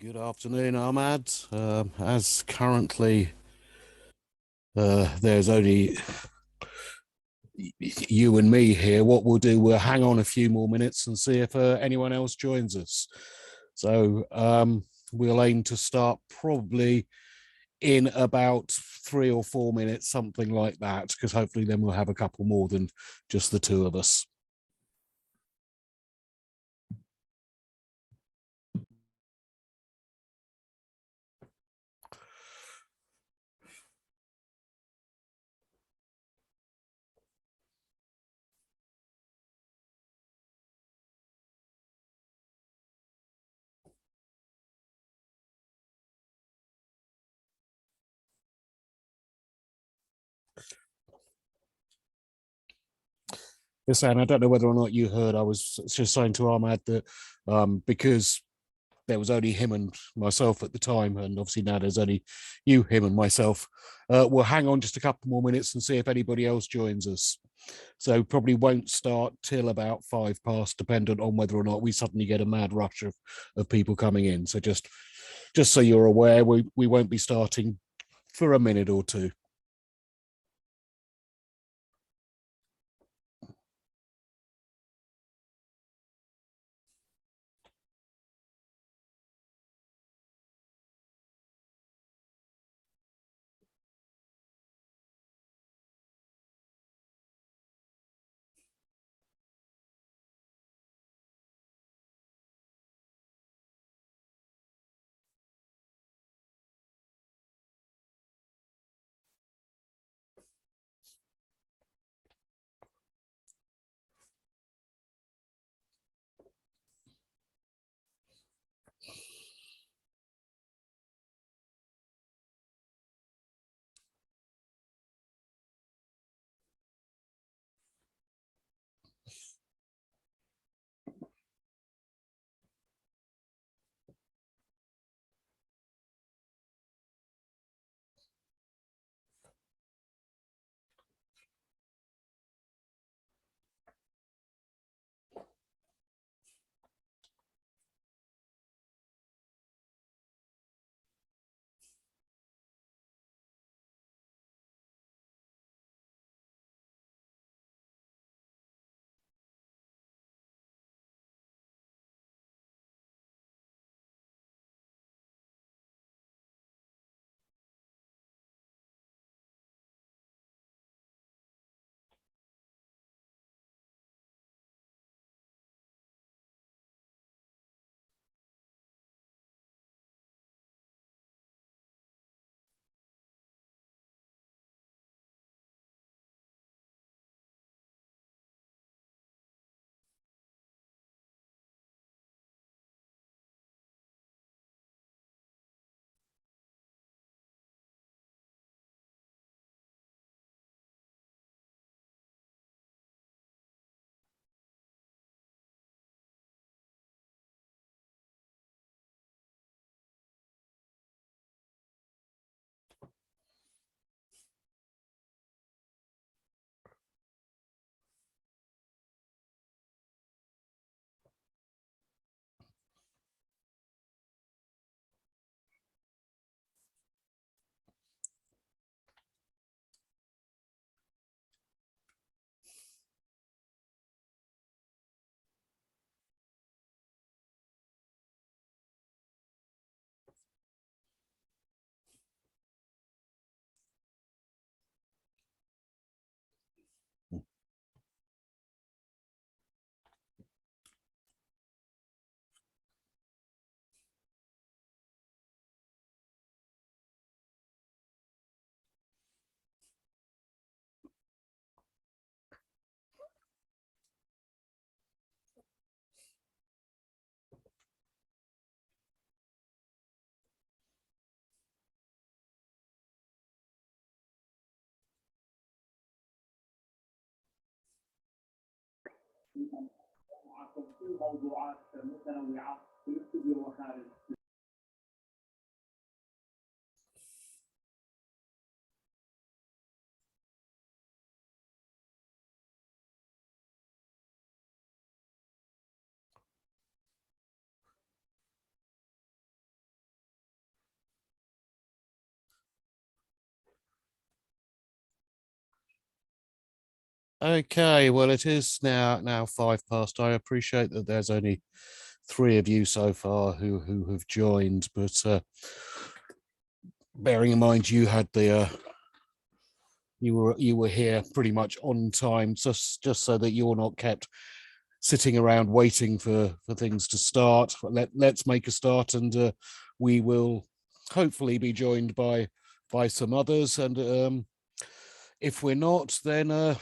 Good afternoon, Ahmad. As currently there's only you and me here, what we'll do, we'll hang on a few more minutes and see if anyone else joins us. So we'll aim to start probably in about 3 or 4 minutes, something like that, because hopefully then we'll have a couple more than just the two of us. Yes, and I don't know whether or not you heard, I was just saying to Ahmad that because there was only him and myself at the time, and obviously now there's only you, him, and myself. We'll hang on just a couple more minutes and see if anybody else joins us. So probably won't start till about 5 past, dependent on whether or not we suddenly get a mad rush of people coming in. So just so you're aware, we won't be starting for a minute or two. Okay, well, it is now 5 past. I appreciate that there's only 3 of you so far who have joined, but bearing in mind you had the you were here pretty much on time, just so that you're not kept sitting around waiting for things to start. Let's make a start, and we will hopefully be joined by some others, and if we're not, then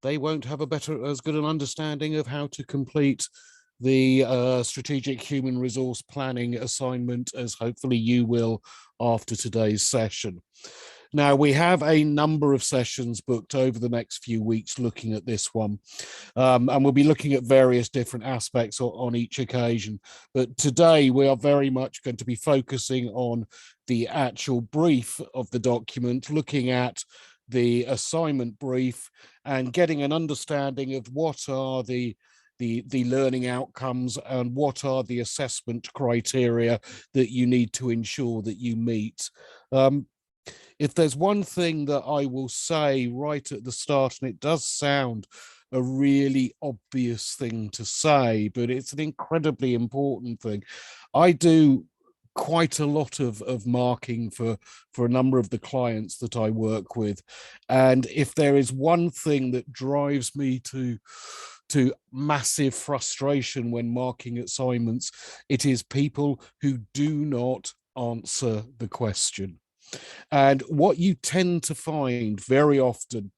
they won't have as good an understanding of how to complete the strategic human resource planning assignment as hopefully you will after today's session. Now, we have a number of sessions booked over the next few weeks looking at this one, and we'll be looking at various different aspects on each occasion. But today we are very much going to be focusing on the actual brief of the document, looking at the assignment brief and getting an understanding of what are the learning outcomes and what are the assessment criteria that you need to ensure that you meet. If there's one thing that I will say right at the start, and it does sound a really obvious thing to say, but it's an incredibly important thing. I do quite a lot of marking for a number of the clients that I work with, and if there is one thing that drives me to massive frustration when marking assignments, it is people who do not answer the question. And what you tend to find very often,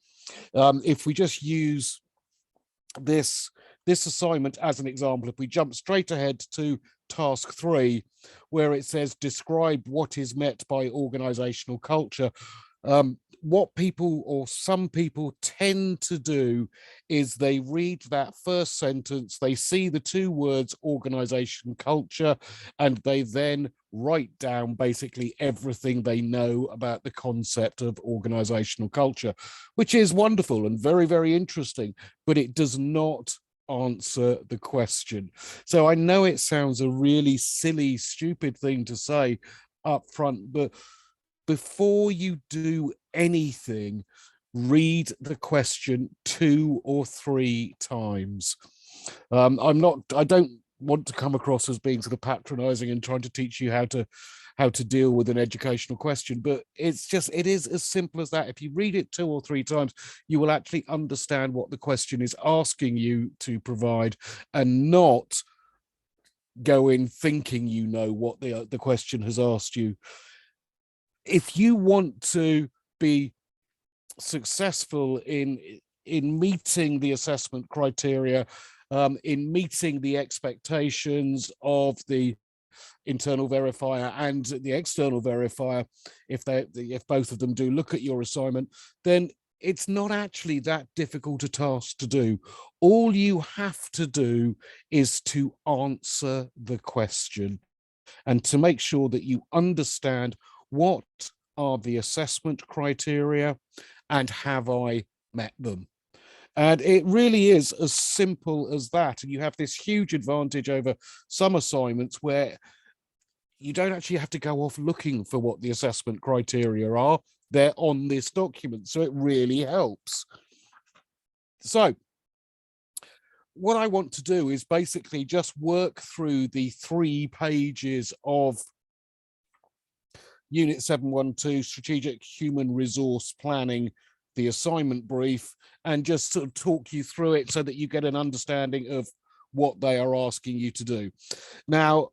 if we just use this assignment as an example, if we jump straight ahead to task 3, where it says describe what is met by organizational culture, what people or some people tend to do is they read that first sentence, they see the 2 words organization culture, and they then write down basically everything they know about the concept of organizational culture, which is wonderful and very, very interesting, but it does not answer the question. So I know it sounds a really silly, stupid thing to say up front, but before you do anything, read the question 2 or 3 times. I don't want to come across as being sort of patronizing and trying to teach you how to deal with an educational question, but it is as simple as that. If you read it 2 or 3 times, you will actually understand what the question is asking you to provide, and not go in thinking you know what the question has asked you. If you want to be successful in meeting the assessment criteria, in meeting the expectations of the internal verifier and the external verifier, if both of them do look at your assignment, then it's not actually that difficult a task to do. All you have to do is to answer the question and to make sure that you understand what are the assessment criteria and have I met them. And it really is as simple as that. And you have this huge advantage over some assignments where you don't actually have to go off looking for what the assessment criteria are. They're on this document, so it really helps. So what I want to do is basically just work through the 3 pages of Unit 712, Strategic Human Resource Planning, the assignment brief, and just sort of talk you through it so that you get an understanding of what they are asking you to do. Now,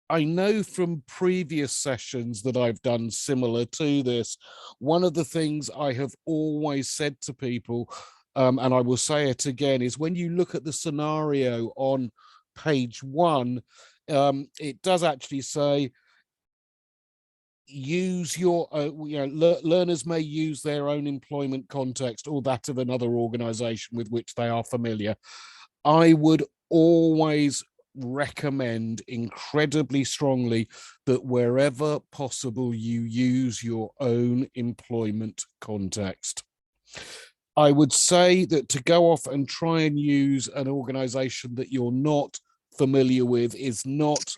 I know from previous sessions that I've done similar to this, one of the things I have always said to people, and I will say it again, is when you look at the scenario on page 1, it does actually say, use your learners may use their own employment context or that of another organization with which they are familiar. I would always recommend incredibly strongly that wherever possible you use your own employment context. I would say that to go off and try and use an organization that you're not familiar with is not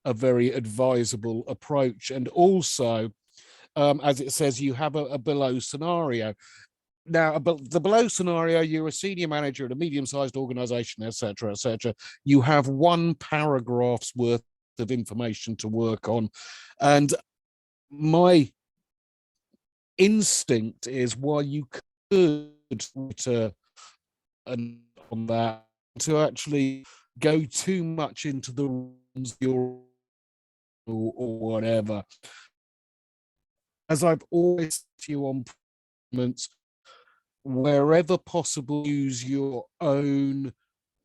a very advisable approach. And also, as it says, you have a below scenario. Now, but the below scenario, you're a senior manager at a medium-sized organization, etc., etc. You have one paragraph's worth of information to work on. And my instinct is, while you could on that, to actually go too much into the rules or whatever. As I've always said to you on comments, wherever possible, use your own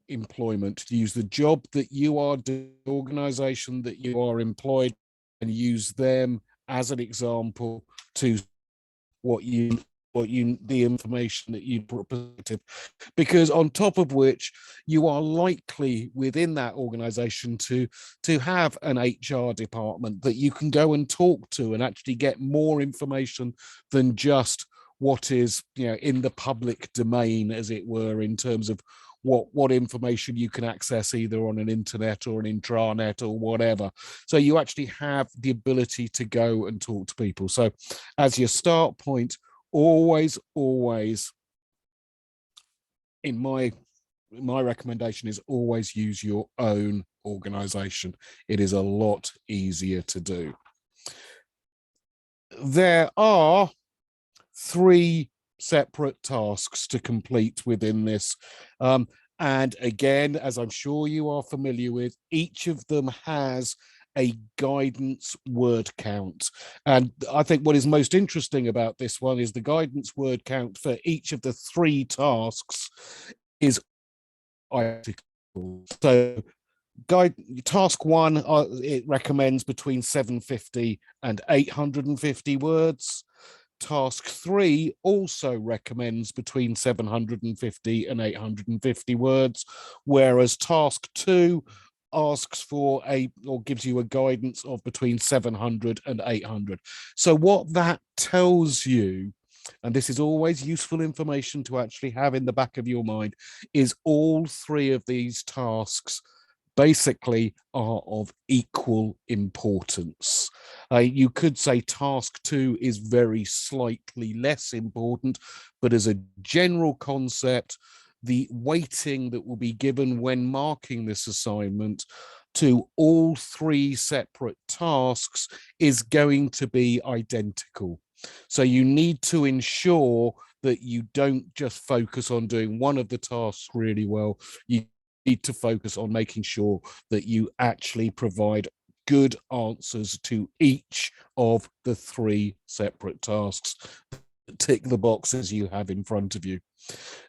employment, use the job that you are doing, the organization that you are employed, and use them as an example to the information that you presented, because on top of which you are likely within that organization to have an HR department that you can go and talk to and actually get more information than just what is, you know, in the public domain, as it were, in terms of what information you can access either on an internet or an intranet or whatever. So you actually have the ability to go and talk to people. So as your start point, always in my recommendation is always use your own organization. It is a lot easier to do. There are 3 separate tasks to complete within this. And again, as I'm sure you are familiar with, each of them has a guidance word count. And I think what is most interesting about this one is the guidance word count for each of the 3 tasks is identical. So task 1, it recommends between 750 and 850 words. Task 3 also recommends between 750 and 850 words, whereas task 2 asks for or gives you a guidance of between 700 and 800. So what that tells you, and this is always useful information to actually have in the back of your mind, is all 3 of these tasks basically are of equal importance. You could say task 2 is very slightly less important, but as a general concept, the weighting that will be given when marking this assignment to all 3 separate tasks is going to be identical. So you need to ensure that you don't just focus on doing one of the tasks really well. You need to focus on making sure that you actually provide good answers to each of the 3 separate tasks. Tick the boxes you have in front of you.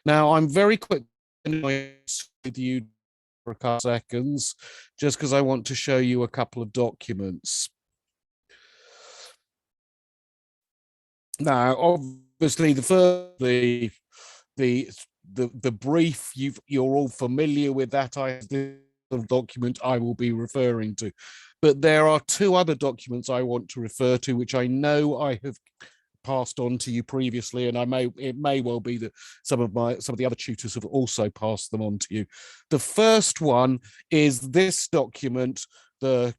Now, I'm very quick with you for a couple of seconds, just because I want to show you a couple of documents. Now, obviously, the brief, you're all familiar with that document I will be referring to, but there are 2 other documents I want to refer to, which I know I have passed on to you previously, and it may well be that some of the other tutors have also passed them on to you. The first one is this document, the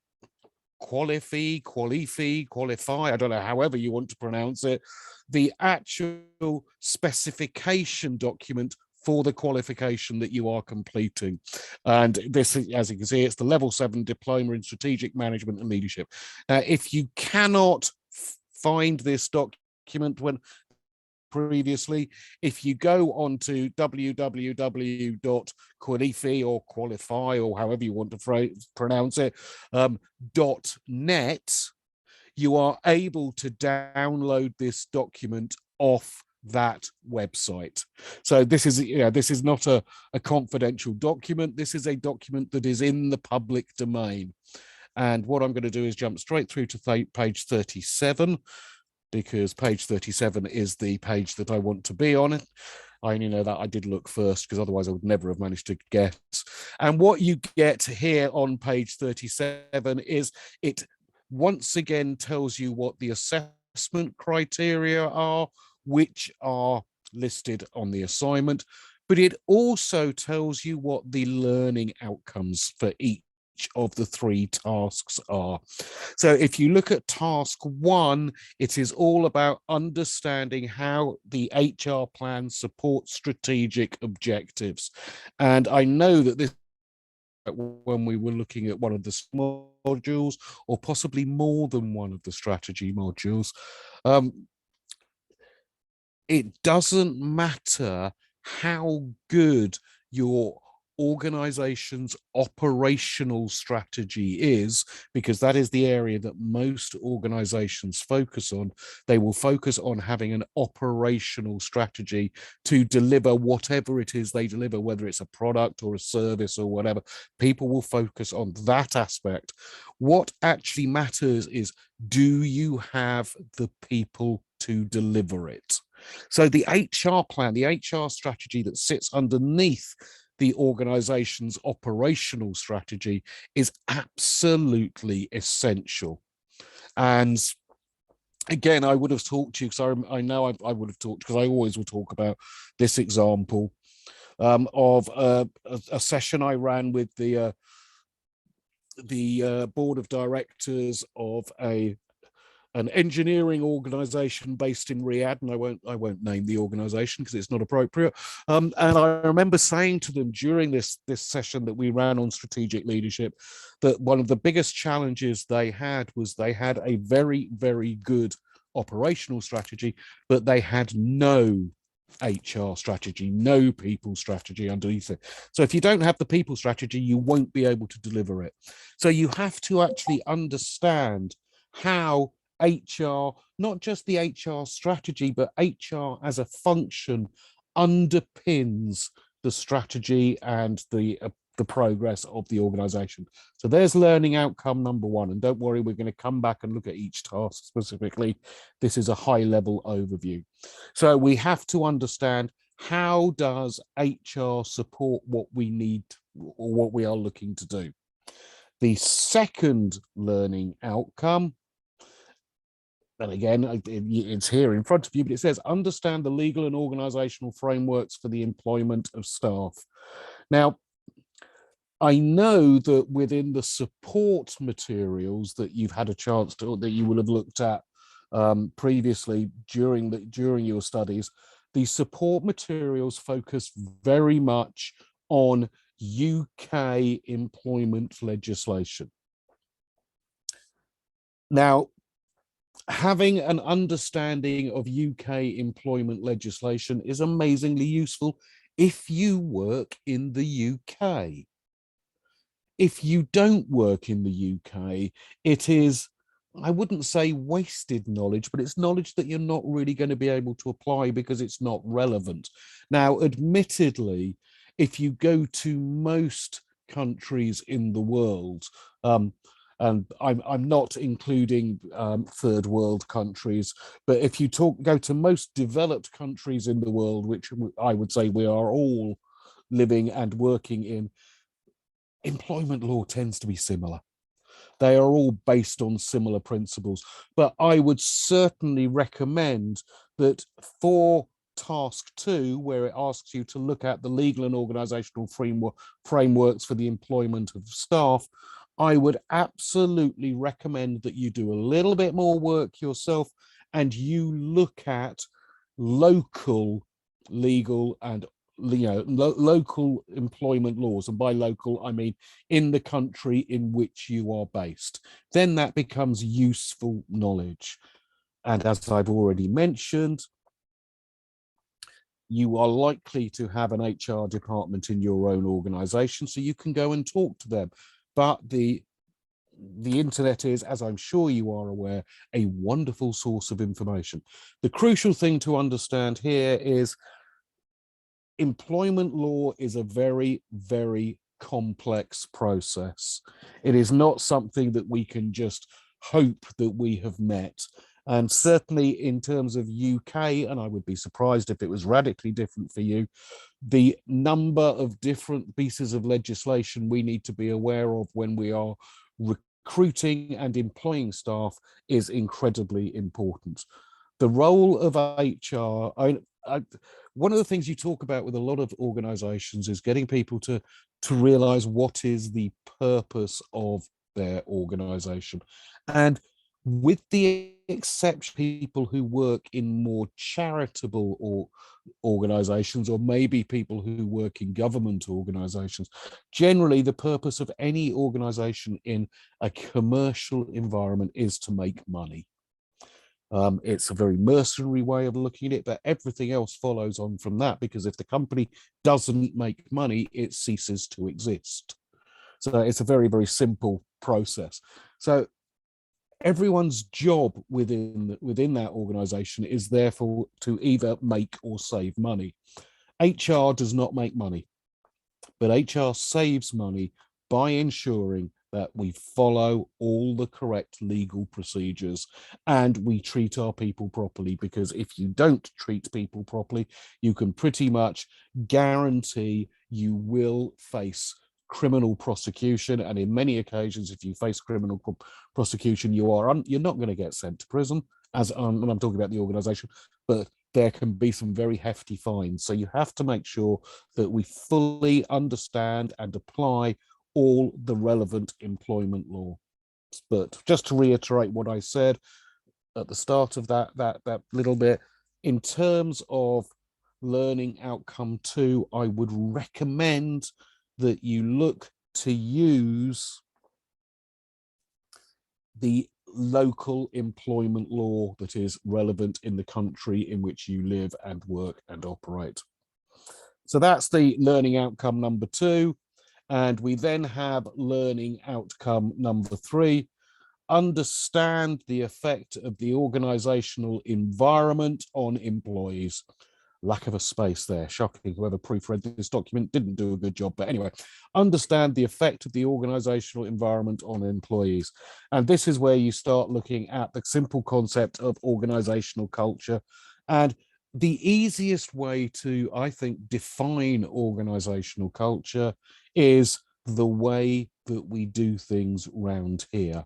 qualify, I don't know, however you want to pronounce it, the actual specification document for the qualification that you are completing. And this, as you can see, it's the level 7 diploma in strategic management and leadership. If you cannot find this document when previously, if you go on to www.qualify or qualify or however you want to pronounce it, .net, you are able to download this document off that website. So this is not a confidential document. This is a document that is in the public domain. And what I'm going to do is jump straight through to page 37, because page 37 is the page that I want to be on. I only know that I did look first, because otherwise I would never have managed to guess. And what you get here on page 37 is it once again tells you what the assessment criteria are, which are listed on the assignment, but it also tells you what the learning outcomes for each each of the three tasks are. So if you look at task one, it is all about understanding how the HR plan supports strategic objectives. And I know that this, when we were looking at one of the modules, or possibly more than one of the strategy modules, it doesn't matter how good your organization's operational strategy is, because that is the area that most organizations focus on. They will focus on having an operational strategy to deliver whatever it is they deliver, whether it's a product or a service or whatever. People will focus on that aspect. What actually matters is, do you have the people to deliver it? So the HR plan, the HR strategy that sits underneath the organization's operational strategy, is absolutely essential. And again, I would have talked to you, because I know I would have talked, because I always will talk about this example of a session I ran with the board of directors of an engineering organization based in Riyadh, and I won't name the organization because it's not appropriate. And I remember saying to them during this session that we ran on strategic leadership, that one of the biggest challenges they had was they had a very, very good operational strategy, but they had no HR strategy, no people strategy underneath it. So if you don't have the people strategy, you won't be able to deliver it. So you have to actually understand how HR, not just the HR strategy, but HR as a function, underpins the strategy and the progress of the organization. So there's learning outcome number one. And don't worry, we're going to come back and look at each task specifically. This is a high level overview. So we have to understand, how does HR support what we need or what we are looking to do? The second learning outcome, and again, it's here in front of you, but it says, understand the legal and organizational frameworks for the employment of staff. Now, I know that within the support materials that you've had a chance to, that you will have looked at previously during your studies, the support materials focus very much on UK employment legislation. Now, having an understanding of UK employment legislation is amazingly useful if you work in the UK. If you don't work in the UK, it is, I wouldn't say wasted knowledge, but it's knowledge that you're not really going to be able to apply because it's not relevant. Now, admittedly, if you go to most countries in the world, and I'm not including third world countries, but if you go to most developed countries in the world, which I would say we are all living and working in, employment law tends to be similar. They are all based on similar principles. But I would certainly recommend that for task 2, where it asks you to look at the legal and organizational frameworks for the employment of staff, I would absolutely recommend that you do a little bit more work yourself and you look at local legal and local employment laws. And by local, I mean in the country in which you are based. Then that becomes useful knowledge. And as I've already mentioned, you are likely to have an HR department in your own organization, so you can go and talk to them. But the internet is, as I'm sure you are aware, a wonderful source of information. The crucial thing to understand here is employment law is a very, very complex process. It is not something that we can just hope that we have met. And certainly in terms of UK, and I would be surprised if it was radically different for you, the number of different pieces of legislation we need to be aware of when we are recruiting and employing staff is incredibly important. The role of HR, one of the things you talk about with a lot of organizations is getting people to realize what is the purpose of their organization. And with the exception people who work in more charitable or organizations, or maybe people who work in government organizations, generally the purpose of any organization in a commercial environment is to make money. It's a very mercenary way of looking at it, but everything else follows on from that, because if the company doesn't make money, it ceases to exist. So it's a very, very simple process. So everyone's job within that organization is therefore to either make or save money. HR does not make money, but HR saves money by ensuring that we follow all the correct legal procedures and we treat our people properly. Because if you don't treat people properly, you can pretty much guarantee you will face criminal prosecution. And in many occasions, if you face criminal prosecution, you're not going to get sent to prison, as when I'm talking about the organization, but there can be some very hefty fines. So you have to make sure that we fully understand and apply all the relevant employment law. But just to reiterate what I said at the start of that little bit, in terms of learning outcome 2, I would recommend that you look to use the local employment law that is relevant in the country in which you live and work and operate. So that's the learning outcome number 2. And we then have learning outcome number 3. Understand the effect of the organizational environment on employees. Lack of a space there. Shocking. Whoever proofread this document didn't do a good job. But anyway, understand the effect of the organizational environment on employees. And this is where you start looking at the simple concept of organizational culture. And the easiest way to, I think, define organizational culture is the way that we do things round here.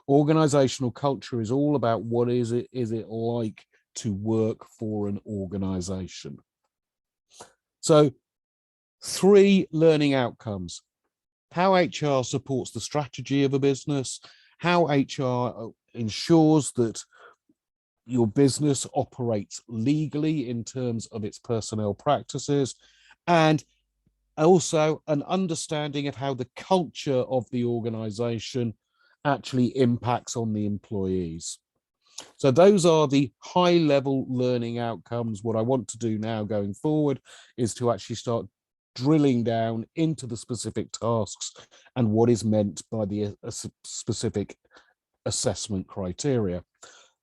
Organizational culture is all about what is it like to work for an organization. So 3 learning outcomes: how HR supports the strategy of a business, how HR ensures that your business operates legally in terms of its personnel practices, and also an understanding of how the culture of the organization actually impacts on the employees. So those are the high level learning outcomes. What I want to do now going forward is to actually start drilling down into the specific tasks and what is meant by the specific assessment criteria.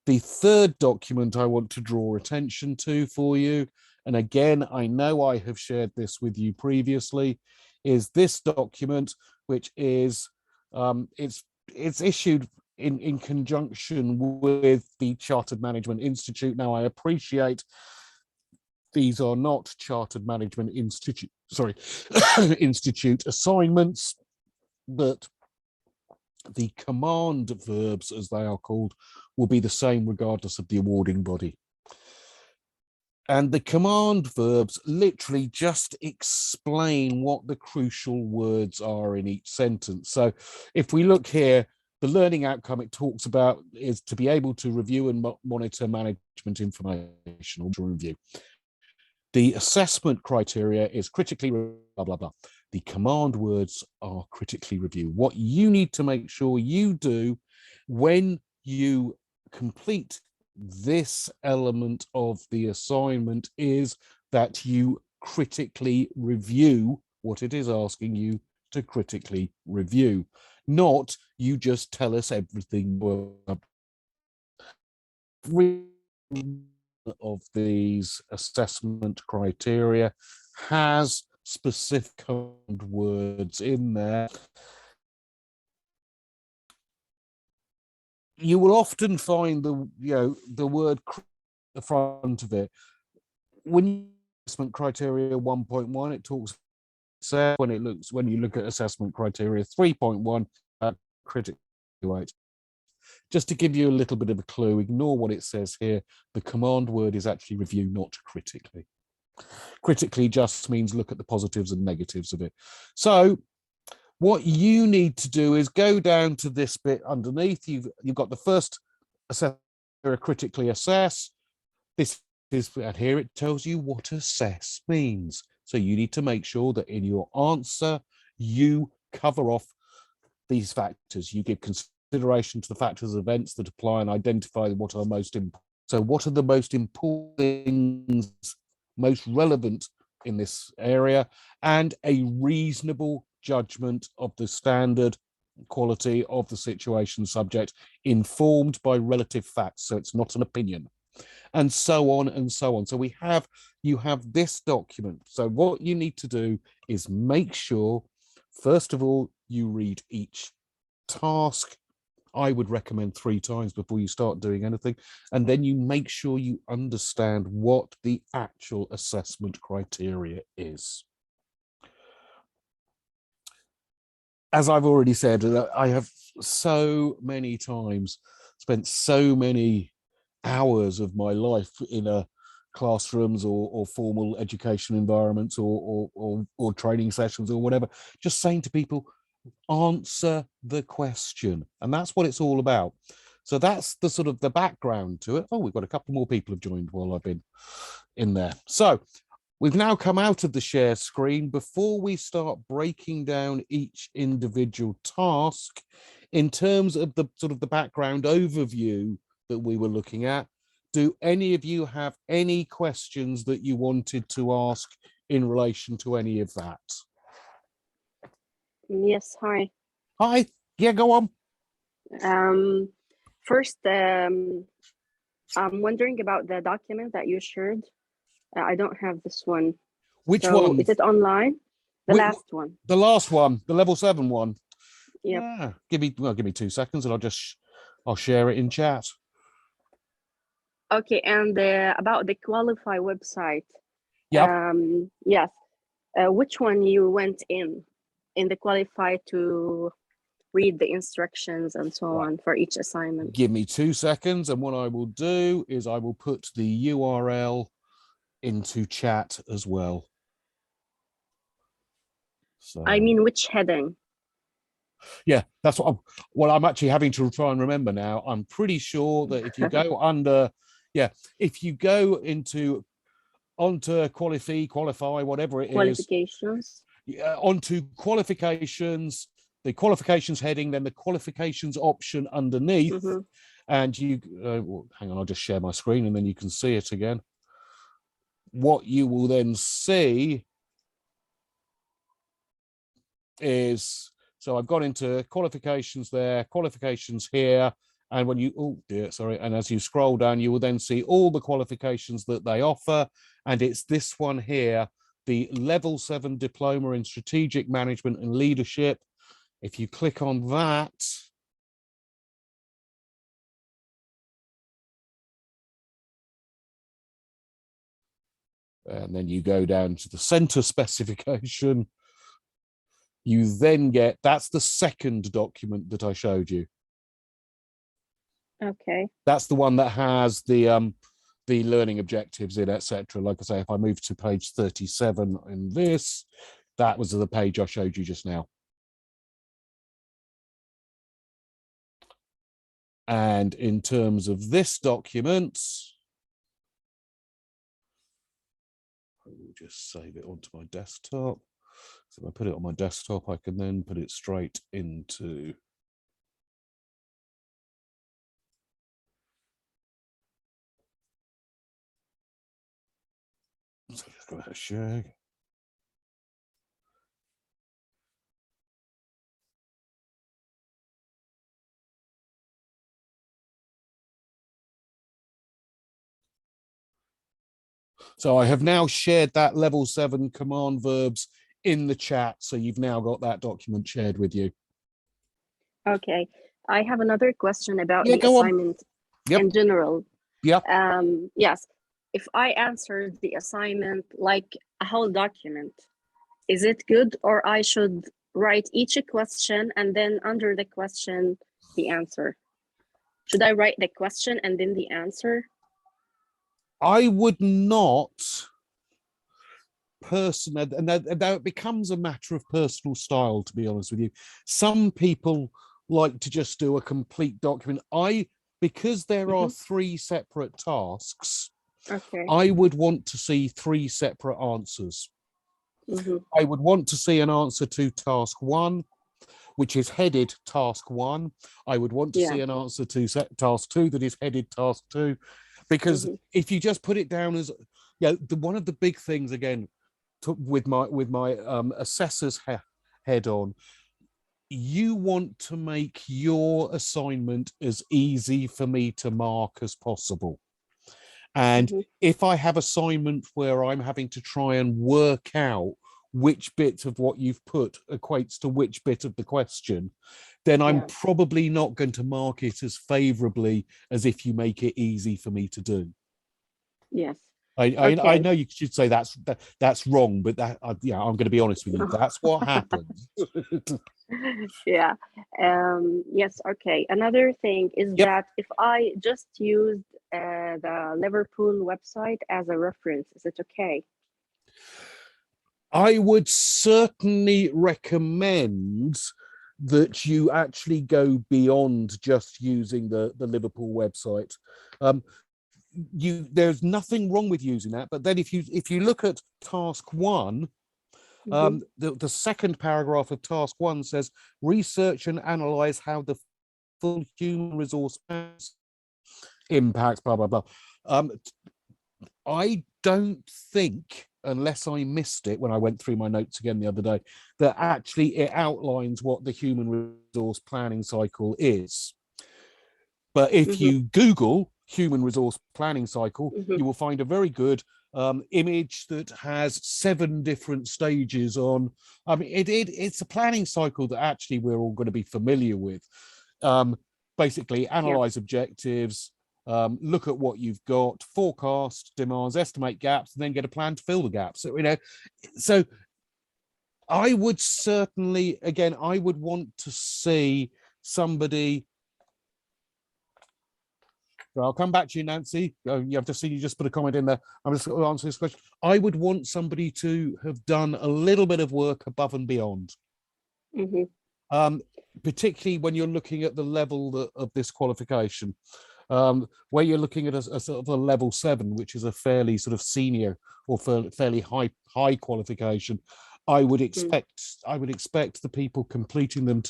The third document I want to draw attention to for you, and again, I know I have shared this with you previously, is this document, which is, it's issued in conjunction with the Chartered Management Institute. Now, I appreciate these are not Chartered Management Institute, institute assignments, but the command verbs, as they are called, will be the same regardless of the awarding body. And the command verbs literally just explain what the crucial words are in each sentence. So if we look here, the learning outcome it talks about is to be able to review and monitor management information or to review. The assessment criteria is critically blah, blah, blah. The command words are critically review. What you need to make sure you do when you complete this element of the assignment is that you critically review what it is asking you to critically review, not you just tell us everything. Of these assessment criteria has specific words in there. You will often find the word at the front of it. When assessment criteria 1.1, it talks when you look at assessment criteria 3.1, critically right. Just to give you a little bit of a clue, ignore what it says here. The command word is actually review, not critically. Critically just means look at the positives and negatives of it. So what you need to do is go down to this bit underneath. You've got the first assess, critically assess. This is, and here it tells you what assess means. So you need to make sure that in your answer, you cover off these factors. You give consideration to the factors, events that apply, and identify what are most important. So what are the most important things, most relevant in this area, and a reasonable judgment of the standard quality of the situation subject, informed by relative facts. So it's not an opinion, and so on and so on. So you have this document. So what you need to do is make sure, first of all, you read each task. I would recommend 3 times before you start doing anything. And then you make sure you understand what the actual assessment criteria is. As I've already said, I have so many times spent so many hours of my life in a classrooms or formal education environments or training sessions or whatever, just saying to people, answer the question. And that's what it's all about. So that's the sort of the background to it. Oh, we've got a couple more people have joined while I've been in there. So we've now come out of the share screen. Before we start breaking down each individual task in terms of the sort of the background overview that we were looking at, do any of you have any questions that you wanted to ask in relation to any of that? Yes, hi. Hi, yeah, go on. First, I'm wondering about the document that you shared. I don't have this one. Which So one? is it online? The last one. The last one, the level 7 one. Yep. Yeah. Give me 2 seconds and I'll share it in chat. Okay, and about the Qualify website. Yeah. Yes. Which one you went in the Qualify to read the instructions and so on for each assignment? Give me 2 seconds, and what I will do is I will put the URL into chat as well. So I mean, which heading? Yeah, that's what I'm actually having to try and remember now. I'm pretty sure that if you go under, if you go onto qualify, whatever it is, qualifications, onto qualifications, the qualifications heading, then the qualifications option underneath, and you hang on, I'll just share my screen and then you can see it again. What you will then see is, so I've got into qualifications there, qualifications here, and when you, and as you scroll down, you will then see all the qualifications that they offer, and it's this one here, the Level 7 Diploma in Strategic Management and Leadership. If you click on that, and then you go down to the center specification, you then get, that's the second document that I showed you. Okay. That's the one that has the learning objectives in, etc. Like I say, if I move to page 37 in this, that was the page I showed you just now. And in terms of this document, I will just save it onto my desktop. So if I put it on my desktop, I can then put it straight into so just go ahead and share. So I have now shared that level 7 command verbs in the chat. So you've now got that document shared with you. Okay. I have another question about the assignment in general. Yeah. Yes. If I answered the assignment like a whole document, is it good, or I should write each question and then under the question, the answer? Should I write the question and then the answer? I would not now it becomes a matter of personal style, to be honest with you. Some people like to just do a complete document. Because there are 3 separate tasks, Okay. I would want to see 3 separate answers. I would want to see an answer to task 1, which is headed task 1. I would want to see an answer to task 2 that is headed task 2, because if you just put it down as, one of the big things again with my assessor's head on, you want to make your assignment as easy for me to mark as possible. And if I have assignment where I'm having to try and work out which bit of what you've put equates to which bit of the question, then I'm probably not going to mark it as favorably as if you make it easy for me to do. Yes. I know you should say that's wrong, but I'm going to be honest with you. That's what happens. Yeah. Yes. Okay. Another thing is that if I just used the Liverpool website as a reference, is it okay? I would certainly recommend that you actually go beyond just using the Liverpool website. There's nothing wrong with using that, but then if you look at task 1, the second paragraph of task 1 says research and analyze how the full human resource impacts blah blah blah. I don't think, unless I missed it when I went through my notes again the other day, that actually it outlines what the human resource planning cycle is. But if you Google human resource planning cycle, you will find a very good image that has 7 different stages on. I mean, it's a planning cycle that actually we're all going to be familiar with. Basically, analyze objectives, look at what you've got, forecast demands, estimate gaps, and then get a plan to fill the gaps. So I would certainly, again, I would want to see somebody. I'll come back to you, Nancy. I've just seen you just put a comment in there. I'm just going to answer this question. I would want somebody to have done a little bit of work above and beyond. Particularly when you're looking at the level of this qualification, where you're looking at a sort of a level 7, which is a fairly sort of senior or fairly high qualification. I would expect the people completing them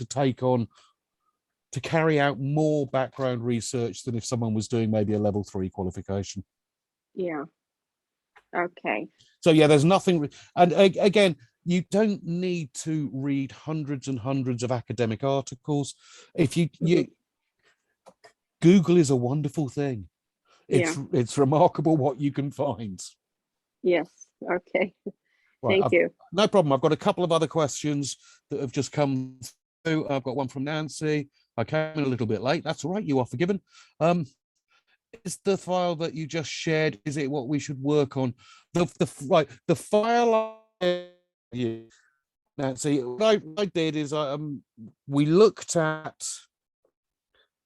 to carry out more background research than if someone was doing maybe a level 3 qualification. Yeah. Okay. So there's nothing, and again, you don't need to read hundreds and hundreds of academic articles. If you Google is a wonderful thing. It's remarkable what you can find. Yes. Okay. Right, Thank you. No problem. I've got a couple of other questions that have just come through. I've got one from Nancy. I came in a little bit late. That's all right. You are forgiven. Is the file that you just shared, is it what we should work on? The file Nancy, what I did is we looked at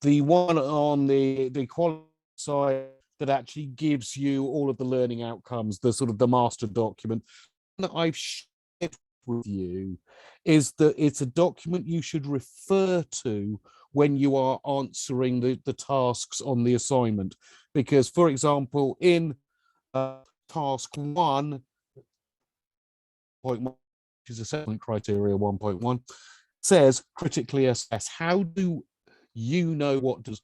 the one on the quality side that actually gives you all of the learning outcomes, the sort of the master document that I've shared with you is that it's a document you should refer to when you are answering the tasks on the assignment. Because, for example, in task 1.1, which is assessment criteria 1.1, says critically assess. How do you know what does?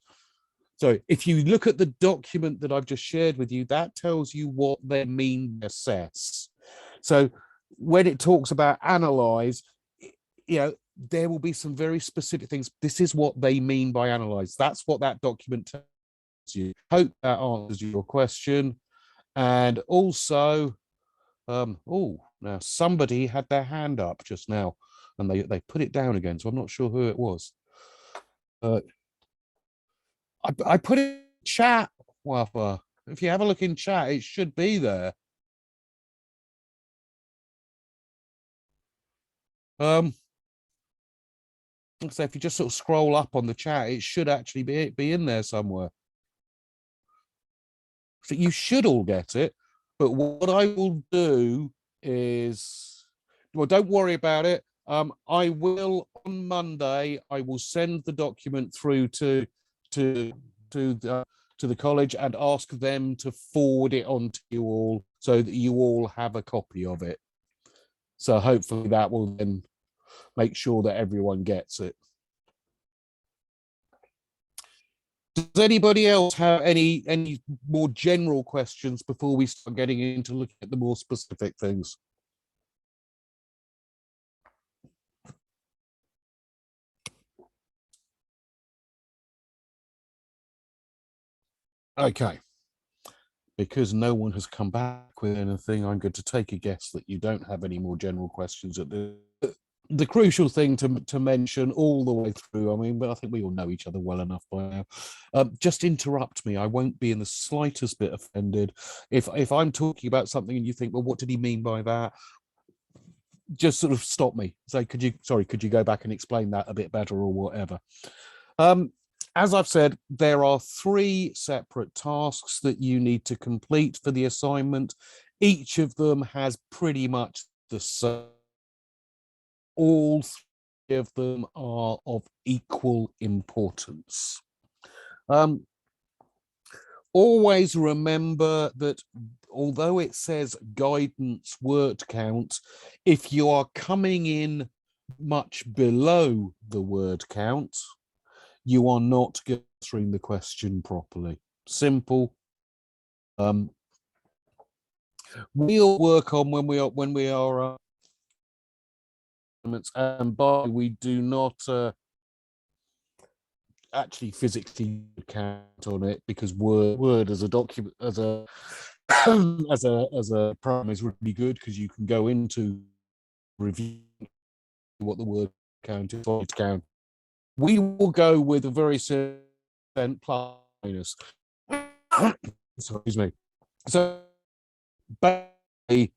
So if you look at the document that I've just shared with you, that tells you what they mean by assess. So when it talks about analyze, there will be some very specific things. This is what they mean by analyze. That's what that document tells you. Hope that answers your question. And also, now somebody had their hand up just now and they put it down again. So I'm not sure who it was. I put it in chat. Well, if you have a look in chat, it should be there. So if you just sort of scroll up on the chat, it should actually be in there somewhere. So you should all get it. But what I will do is, well, don't worry about it. I will on Monday. I will send the document through to to the college and ask them to forward it on to you all, so that you all have a copy of it. So hopefully that will then make sure that everyone gets it. Does anybody else have any more general questions before we start getting into looking at the more specific things? Okay. Because no one has come back with anything, I'm going to take a guess that you don't have any more general questions at the crucial thing to mention all the way through, I mean, but I think we all know each other well enough by now. Just interrupt me. I won't be in the slightest bit offended. If I'm talking about something and you think, well, what did he mean by that? Just sort of stop me. Say, could you go back and explain that a bit better or whatever? As I've said, there are 3 separate tasks that you need to complete for the assignment. Each of them has pretty much the same. All 3 of them are of equal importance. Always remember that although it says guidance word count, if you are coming in much below the word count, you are not answering the question properly. Simple. We'll work on when we are and by we do not actually physically count on it, because word as a document, as a as a program is really good, because you can go into review what the word count is. Count. We will go with a very simple plus minus. Excuse me. So basically,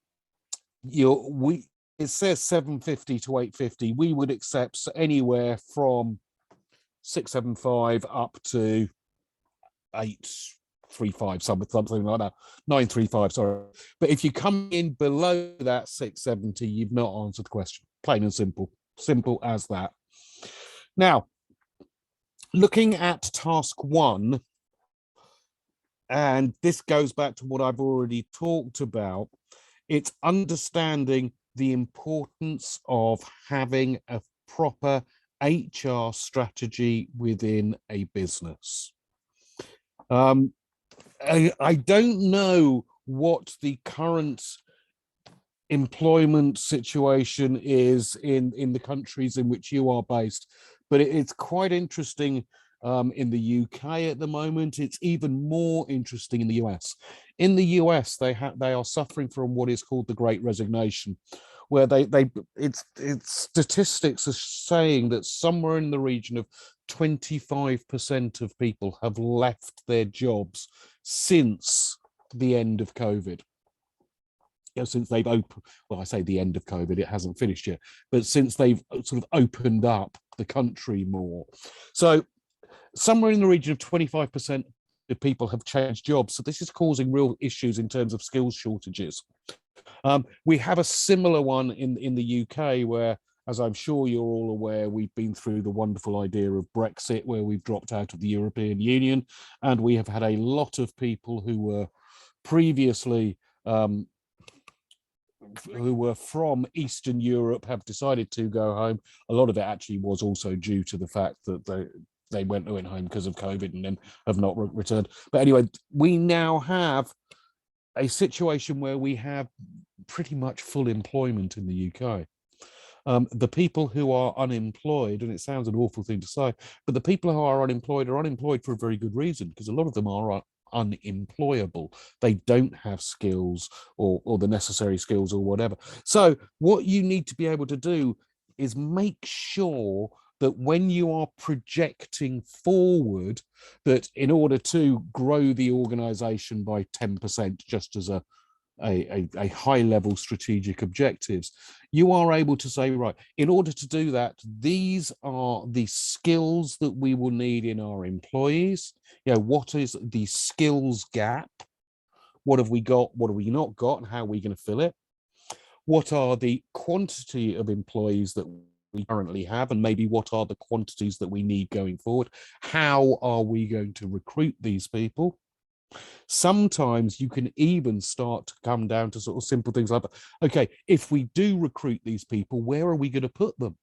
it says 750 to 850. We would accept anywhere from 675 up to 835, something like that. 935, sorry. But if you come in below that 670, you've not answered the question. Plain and simple. Simple as that. Now, looking at task 1, and this goes back to what I've already talked about, it's understanding the importance of having a proper HR strategy within a business. I don't know what the current employment situation is in the countries in which you are based, but it's quite interesting in the UK at the moment. It's even more interesting in the US. In the US, they are suffering from what is called the Great Resignation, where it's statistics are saying that somewhere in the region of 25% of people have left their jobs since the end of COVID. You know, since they've opened, well, I say the end of COVID, it hasn't finished yet, but since they've sort of opened up the country more. So somewhere in the region of 25% of people have changed jobs. So this is causing real issues in terms of skills shortages. We have a similar one in the UK, where, as I'm sure you're all aware, we've been through the wonderful idea of Brexit, where we've dropped out of the European Union, and we have had a lot of people who were previously who were from Eastern Europe have decided to go home. A lot of it actually was also due to the fact that they went home because of COVID and then have not returned. But anyway, we now have a situation where we have pretty much full employment in the UK. The people who are unemployed, and it sounds an awful thing to say, but the people who are unemployed for a very good reason, because a lot of them are unemployable. They don't have skills or the necessary skills or whatever. So what you need to be able to do is make sure that when you are projecting forward, that in order to grow the organization by 10%, just as a high level strategic objectives, you are able to say, right, in order to do that, these are the skills that we will need in our employees. You know, what is the skills gap? What have we got? What have we not got? And how are we going to fill it? what are the quantity of employees that we currently have, and maybe what are the quantities that we need going forward? How are we going to recruit these people? Sometimes you can even start to come down to sort of simple things like, okay, if we do recruit these people, where are we going to put them?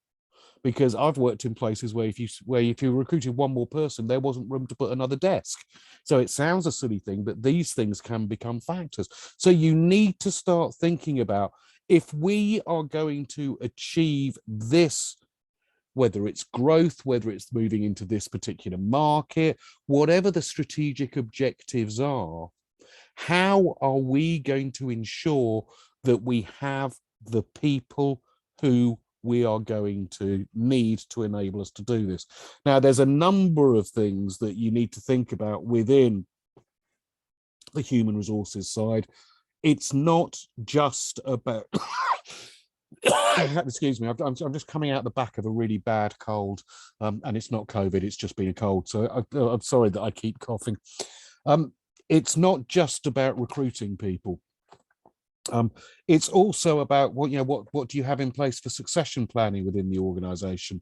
Because I've worked in places where if you recruited one more person, there wasn't room to put another desk. So it sounds a silly thing, but these things can become factors. So you need to start thinking about, if we are going to achieve this, whether it's growth, whether it's moving into this particular market, whatever the strategic objectives are, how are we going to ensure that we have the people who we are going to need to enable us to do this? Now, there's a number of things that you need to think about within the human resources side. It's not just about excuse me, I'm just coming out the back of a really bad cold, and it's not COVID, it's just been a cold, so I'm sorry that I keep coughing. It's not just about recruiting people. It's also about what do you have in place for succession planning within the organization?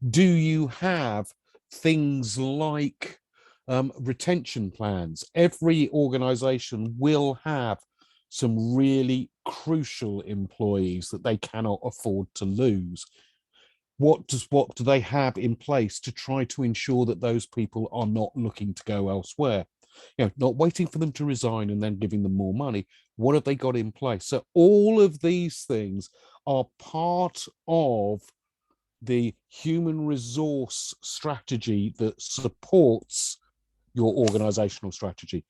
Do you have things like retention plans? Every organization will have some really crucial employees that they cannot afford to lose. What do they have in place to try to ensure that those people are not looking to go elsewhere? Not waiting for them to resign and then giving them more money. What have they got in place? So all of these things are part of the human resource strategy that supports your organizational strategy.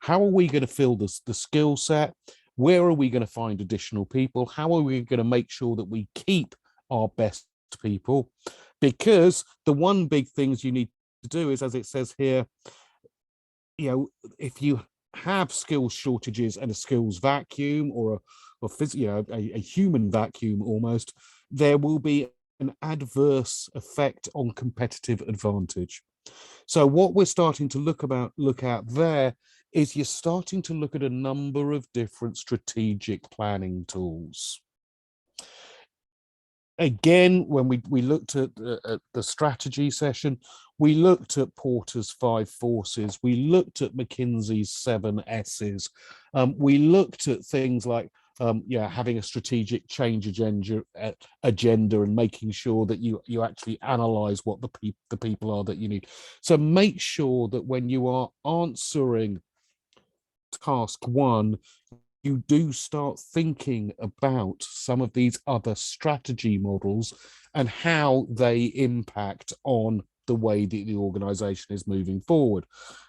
How are we going to fill the skill set? Where are we going to find additional people? How are we going to make sure that we keep our best people? Because the one big things you need to do is, as it says here, if you have skills shortages and a skills vacuum, or a human vacuum almost, there will be an adverse effect on competitive advantage. So what we're starting to look at there is you're starting to look at a number of different strategic planning tools. Again, when we looked at the strategy session, we looked at Porter's 5 forces, we looked at McKinsey's 7 S's, we looked at things like having a strategic change agenda and making sure that you actually analyze what the people are that you need. So make sure that when you are answering task 1, you do start thinking about some of these other strategy models and how they impact on the way that the organization is moving forward.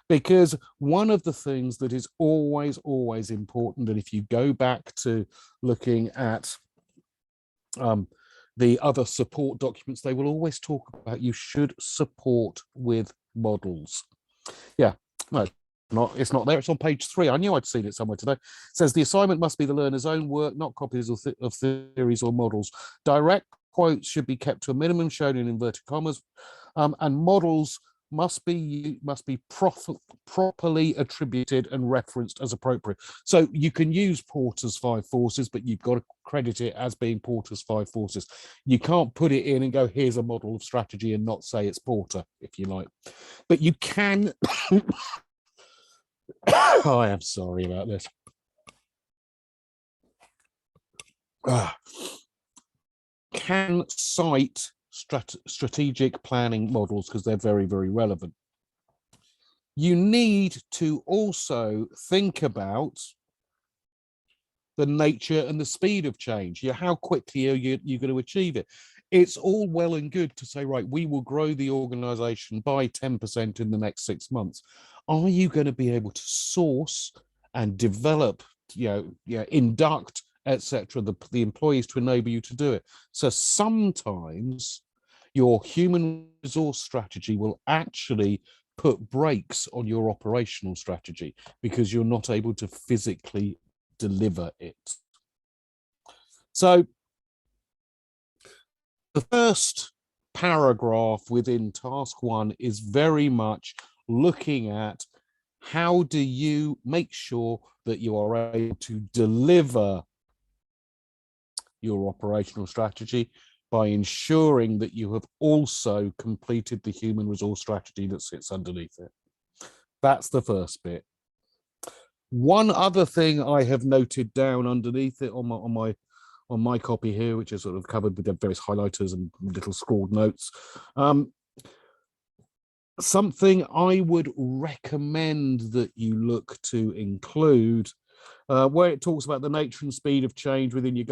Because one of the things that is always important, and if you go back to looking at the other support documents, they will always talk about you should support with models. Yeah, no, it's not there. It's on page 3. I knew I'd seen it somewhere today. It says the assignment must be the learner's own work, not copies of theories or models. Direct quotes should be kept to a minimum, shown in inverted commas, and models must be properly attributed and referenced as appropriate. So you can use Porter's 5 forces, but you've got to credit it as being Porter's 5 forces. You can't put it in and go, here's a model of strategy, and not say it's Porter, if you like. But you can I am sorry about this. Can cite strategic planning models because they're very relevant. You need to also think about the nature and the speed of change. How quickly are you going to achieve it? It's all well and good to say, right, we will grow the organization by 10% in the next 6 months. Are you going to be able to source and develop, induct, etc., the employees to enable you to do it? So sometimes your human resource strategy will actually put brakes on your operational strategy because you're not able to physically deliver it. So the first paragraph within task 1 is very much looking at how do you make sure that you are able to deliver your operational strategy by ensuring that you have also completed the human resource strategy that sits underneath it. That's the first bit. One other thing I have noted down underneath it on my copy here, which is sort of covered with the various highlighters and little scrawled notes. Something I would recommend that you look to include, where it talks about the nature and speed of change within your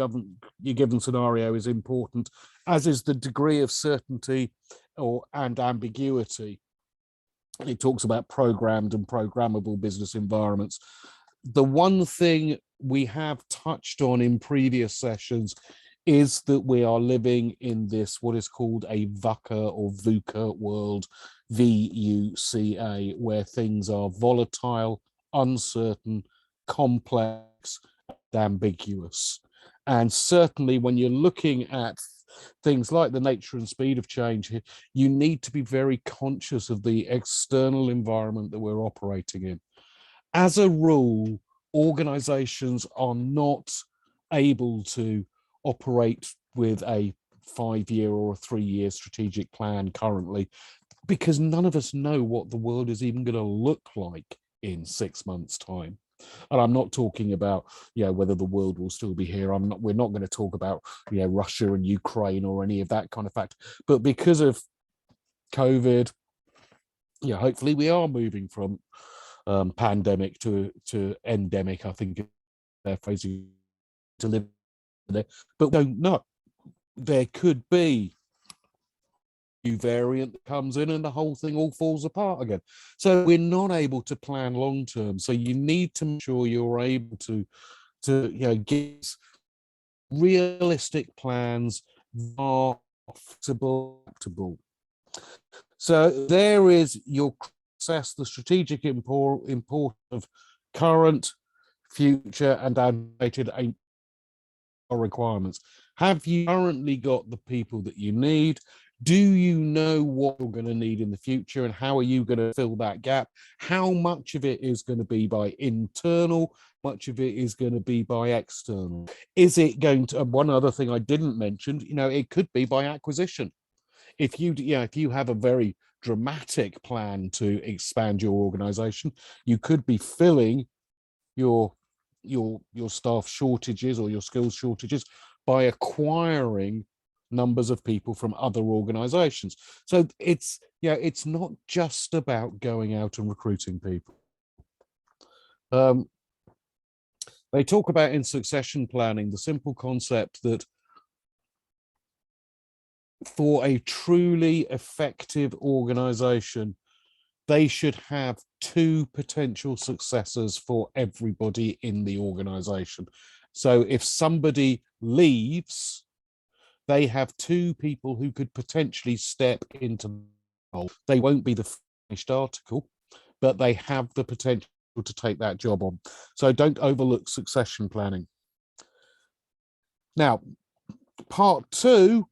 given scenario is important, as is the degree of certainty and ambiguity. And it talks about programmed and programmable business environments. The one thing we have touched on in previous sessions is that we are living in this, what is called a VUCA or VUCA world, VUCA, where things are volatile, uncertain, complex, and ambiguous. And certainly when you're looking at things like the nature and speed of change, you need to be very conscious of the external environment that we're operating in. As a rule, organizations are not able to operate with a 5-year or a 3-year strategic plan currently, because none of us know what the world is even going to look like in 6 months' time. And I'm not talking about, whether the world will still be here. We're not going to talk about, Russia and Ukraine or any of that kind of fact. But because of COVID, hopefully we are moving from pandemic to endemic, I think they're phrasing to live there. But we don't know. There could be new variant that comes in and the whole thing all falls apart again. So we're not able to plan long term. So you need to make sure you're able to get realistic plans that are flexible. So there is your assess the strategic importance of current, future, and anticipated requirements. Have you currently got the people that you need? Do you know what you're going to need in the future, and how are you going to fill that gap? How much of it is going to be by internal? Much of it is going to be by external. Is it going to? One other thing I didn't mention, it could be by acquisition. If you have a very dramatic plan to expand your organization, you could be filling your staff shortages or your skills shortages by acquiring numbers of people from other organizations. So it's not just about going out and recruiting people. They talk about in succession planning the simple concept that for a truly effective organization, they should have 2 potential successors for everybody in the organization. So if somebody leaves, they have 2 people who could potentially step into the role. They won't be the finished article, but they have the potential to take that job on. So don't overlook succession planning. Now, part 2,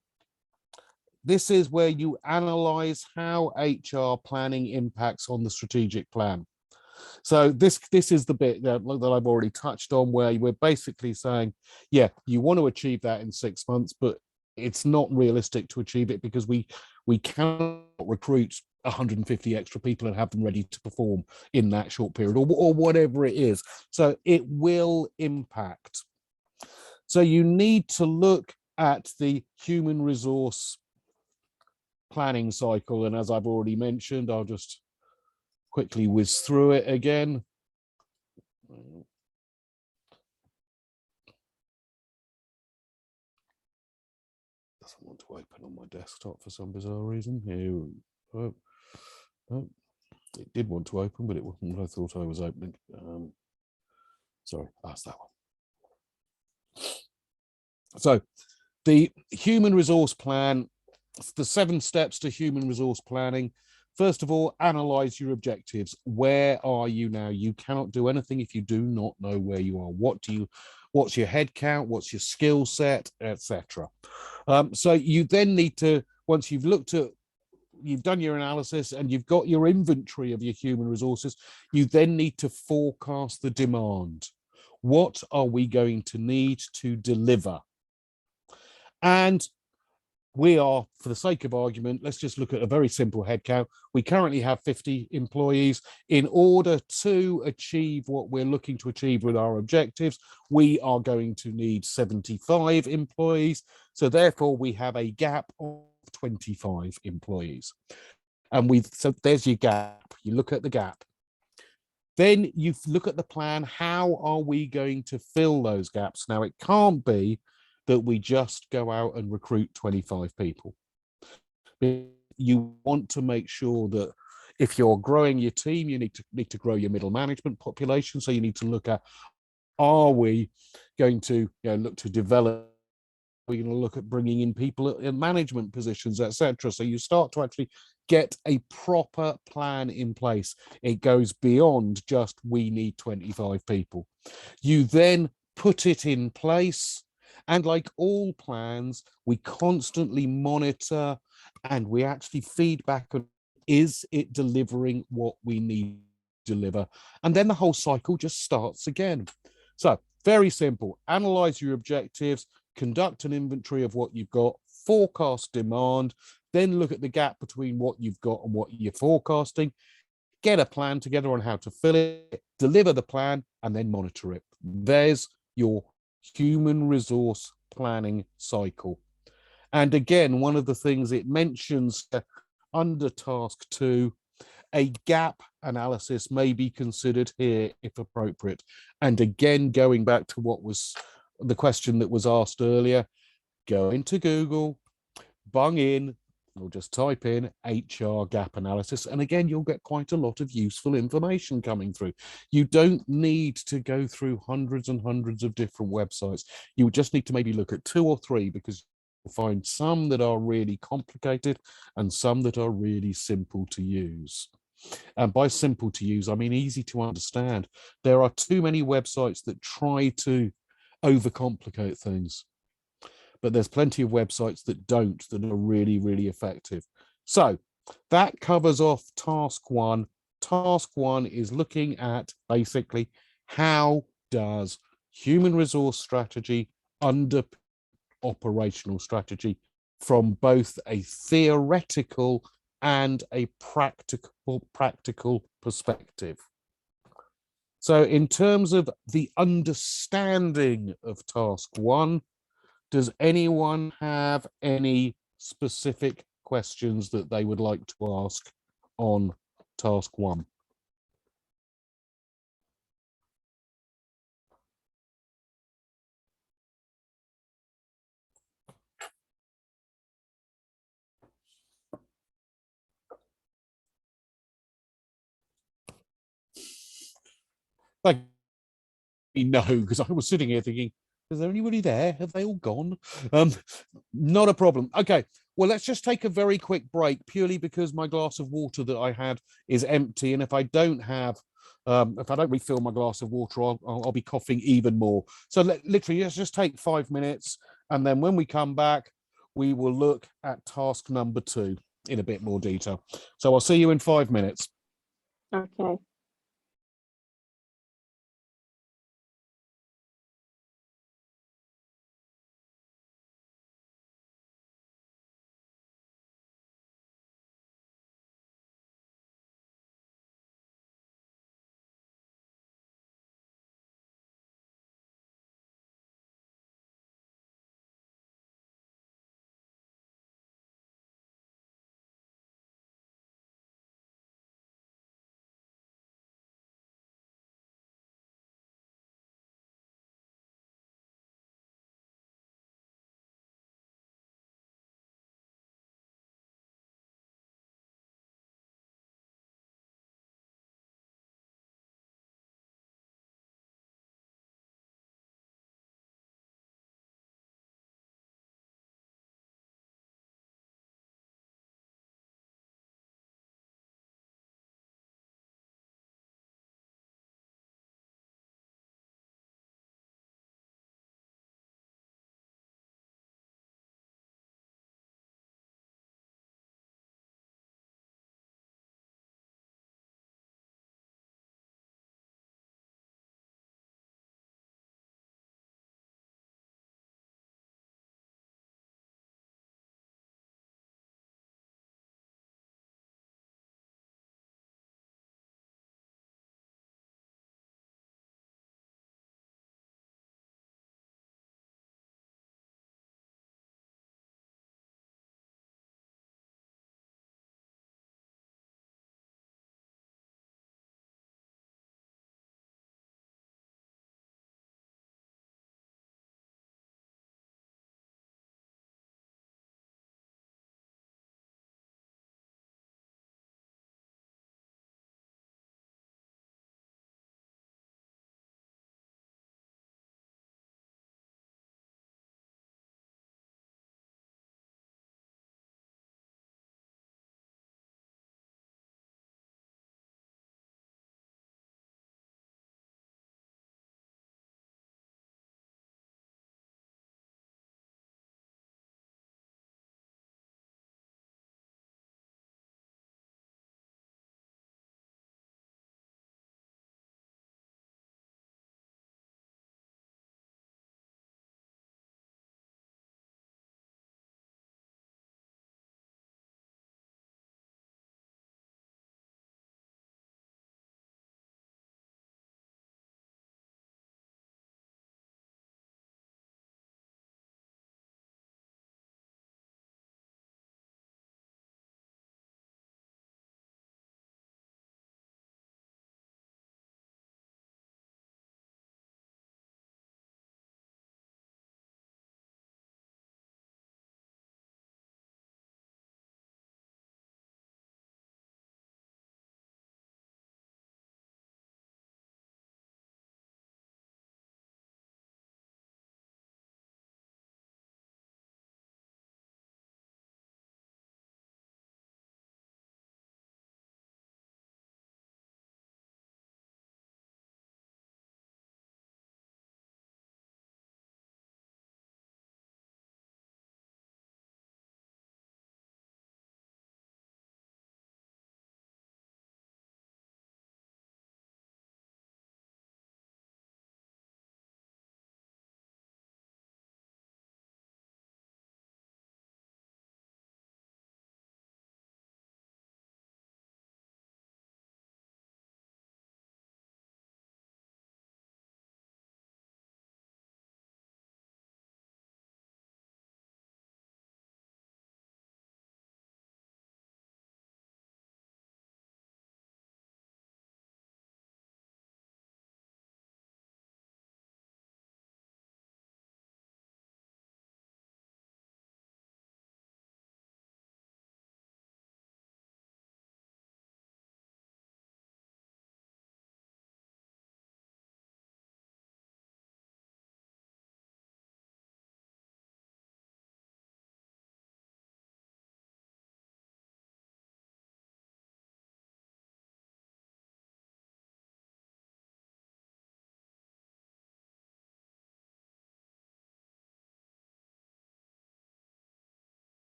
this is where you analyze how HR planning impacts on the strategic plan. So this is the bit that I've already touched on, where we're basically saying, you want to achieve that in 6 months, but it's not realistic to achieve it because we cannot recruit 150 extra people and have them ready to perform in that short period, or whatever it is. So it will impact. So you need to look at the human resource planning cycle, and as I've already mentioned, I'll just quickly whiz through it again. Doesn't want to open on my desktop for some bizarre reason. Here, it did want to open, but it wasn't what I thought I was opening. Sorry, that's that one. So the human resource plan, the 7 steps to human resource planning. First of all, analyze your objectives. Where are you now? You cannot do anything if you do not know where you are. What's your head count? What's your skill set, etc. So you then need to, once you've you've done your analysis and you've got your inventory of your human resources, you then need to forecast the demand. What are we going to need to deliver? And we are, for the sake of argument, let's just look at a very simple headcount. We currently have 50 employees. In order to achieve what we're looking to achieve with our objectives, we are going to need 75 employees. So therefore, we have a gap of 25 employees. And so there's your gap. You look at the gap. Then you look at the plan. How are we going to fill those gaps? Now, it can't be that we just go out and recruit 25 people. You want to make sure that if you're growing your team, you need to grow your middle management population. So you need to look at, are we going to look to develop? We're going to look at bringing in people in management positions, etc. So you start to actually get a proper plan in place. It goes beyond just we need 25 people. You then put it in place. And like all plans, we constantly monitor and we actually feedback on, is it delivering what we need to deliver? And then the whole cycle just starts again. So very simple. Analyze your objectives, conduct an inventory of what you've got, forecast demand, then look at the gap between what you've got and what you're forecasting, get a plan together on how to fill it, deliver the plan, and then monitor it. There's your human resource planning cycle. And again, one of the things it mentions under task 2, a gap analysis may be considered here if appropriate. And again, going back to what was the question that was asked earlier, go into Google, bung in, or just type in HR gap analysis. And again, you'll get quite a lot of useful information coming through. You don't need to go through hundreds and hundreds of different websites. You just need to maybe look at 2 or 3, because you'll find some that are really complicated and some that are really simple to use. And by simple to use, I mean easy to understand. There are too many websites that try to overcomplicate things, but there's plenty of websites that don't, that are really, really effective. So that covers off task 1. Task 1 is looking at basically, how does human resource strategy underpin operational strategy from both a theoretical and a practical perspective. So in terms of the understanding of task 1, does anyone have any specific questions that they would like to ask on task 1? Like, no, because I was sitting here thinking, is there anybody there? Have they all gone? Not a problem. Okay, well, let's just take a very quick break, purely because my glass of water that I had is empty. And if I don't refill my glass of water, I'll be coughing even more. So literally, let's just take 5 minutes. And then when we come back, we will look at task number 2 in a bit more detail. So I'll see you in 5 minutes. Okay.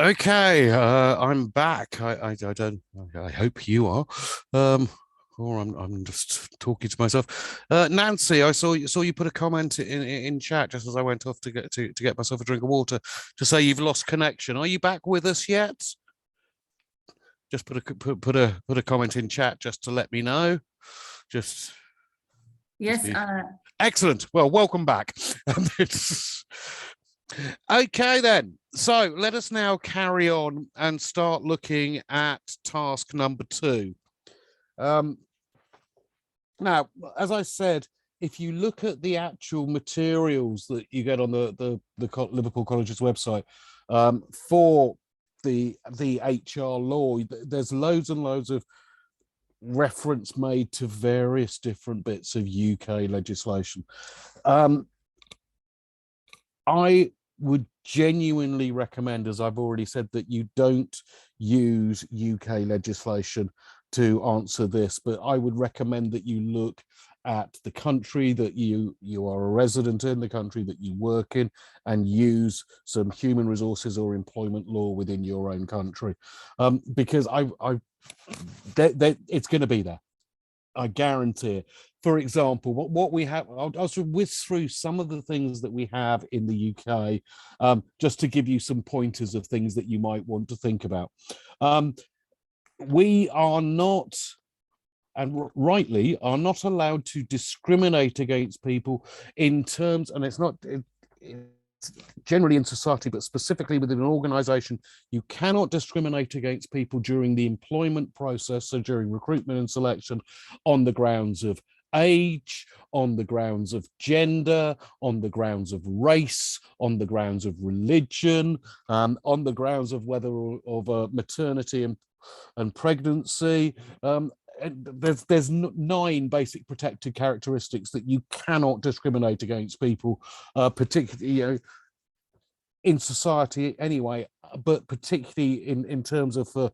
Okay, I'm back. I don't. I hope you are. Or I'm just talking to myself. Nancy, I saw you put a comment in chat just as I went off to get myself a drink of water to say you've lost connection. Are you back with us yet? Just put a comment in chat just to let me know. Just Yes. Excellent. Well, welcome back. Okay, then. So let us now carry on and start looking at task number 2. Now, as I said, if you look at the actual materials that you get on the Liverpool College's website for the HR law, there's loads and loads of reference made to various different bits of UK legislation. I would genuinely recommend, as I've already said, that you don't use UK legislation to answer this, but I would recommend that you look at the country that you are a resident in, the country that you work in, and use some human resources or employment law within your own country, because it's going to be there. I guarantee it. For example, what we have, I'll sort of whisk through some of the things that we have in the UK, just to give you some pointers of things that you might want to think about. We are not, and rightly, are not allowed to discriminate against people in terms, and it's generally in society, but specifically within an organization, you cannot discriminate against people during the employment process, so during recruitment and selection, on the grounds of age, on the grounds of gender, on the grounds of race, on the grounds of religion, on the grounds of whether of maternity and pregnancy. There's 9 basic protected characteristics that you cannot discriminate against people, particularly in society anyway, but particularly in terms of for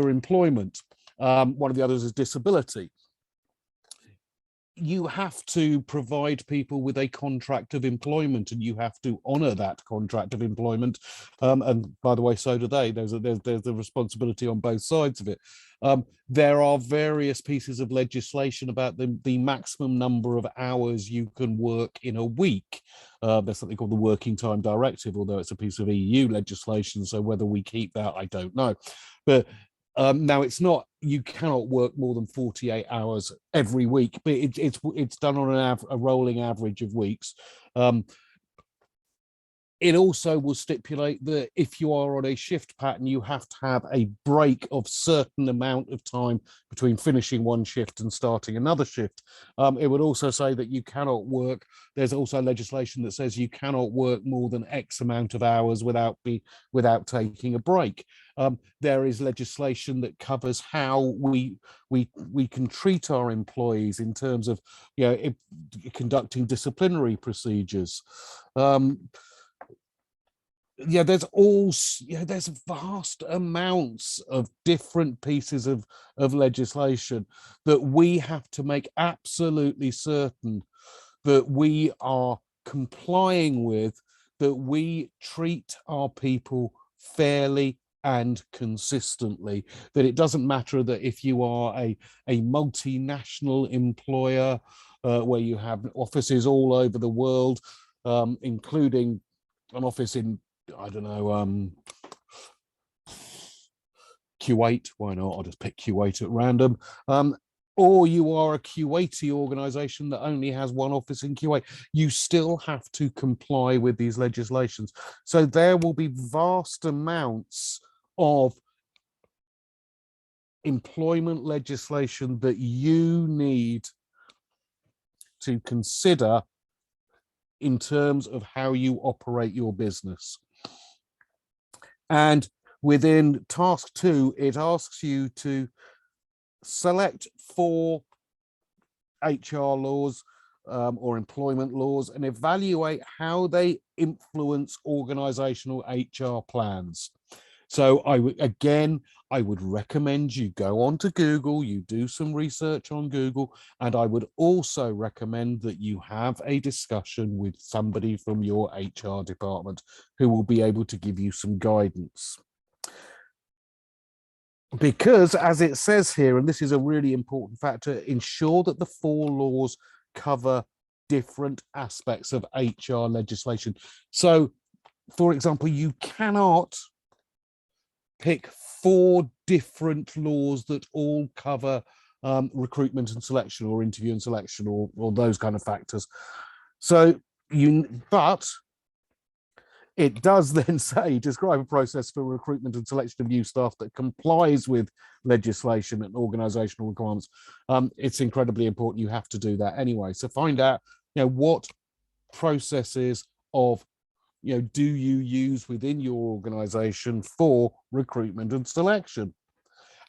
employment. One of the others is disability. You have to provide people with a contract of employment, and you have to honour that contract of employment. And by the way, so do they. There's a responsibility on both sides of it. There are various pieces of legislation about the maximum number of hours you can work in a week. There's something called the Working Time Directive, although it's a piece of EU legislation, so whether we keep that, I don't know. But now it's not, you cannot work more than 48 hours every week, but it's done on a rolling average of weeks. It also will stipulate that if you are on a shift pattern, you have to have a break of certain amount of time between finishing one shift and starting another shift. It would also say that you cannot work. There's also legislation that says you cannot work more than X amount of hours without taking a break. There is legislation that covers how we can treat our employees in terms of, conducting disciplinary procedures. There's vast amounts of different pieces of legislation that we have to make absolutely certain that we are complying with, that we treat our people fairly and consistently, that it doesn't matter that if you are a multinational employer where you have offices all over the world, including an office in, I don't know, Kuwait, why not? I'll just pick Kuwait at random. Or you are a Kuwaiti organization that only has one office in Kuwait, you still have to comply with these legislations. So there will be vast amounts of employment legislation that you need to consider in terms of how you operate your business. And within task 2, it asks you to select 4 HR laws or employment laws and evaluate how they influence organizational HR plans. So I would recommend you go onto Google, you do some research on Google, and I would also recommend that you have a discussion with somebody from your HR department who will be able to give you some guidance. Because as it says here, and this is a really important factor, ensure that the 4 laws cover different aspects of HR legislation. So, for example, you cannot pick 4 different laws that all cover recruitment and selection, or interview and selection, or those kind of factors. So but it does then say, describe a process for recruitment and selection of new staff that complies with legislation and organizational requirements. It's incredibly important. You have to do that anyway. So find out, what processes of do you use within your organization for recruitment and selection?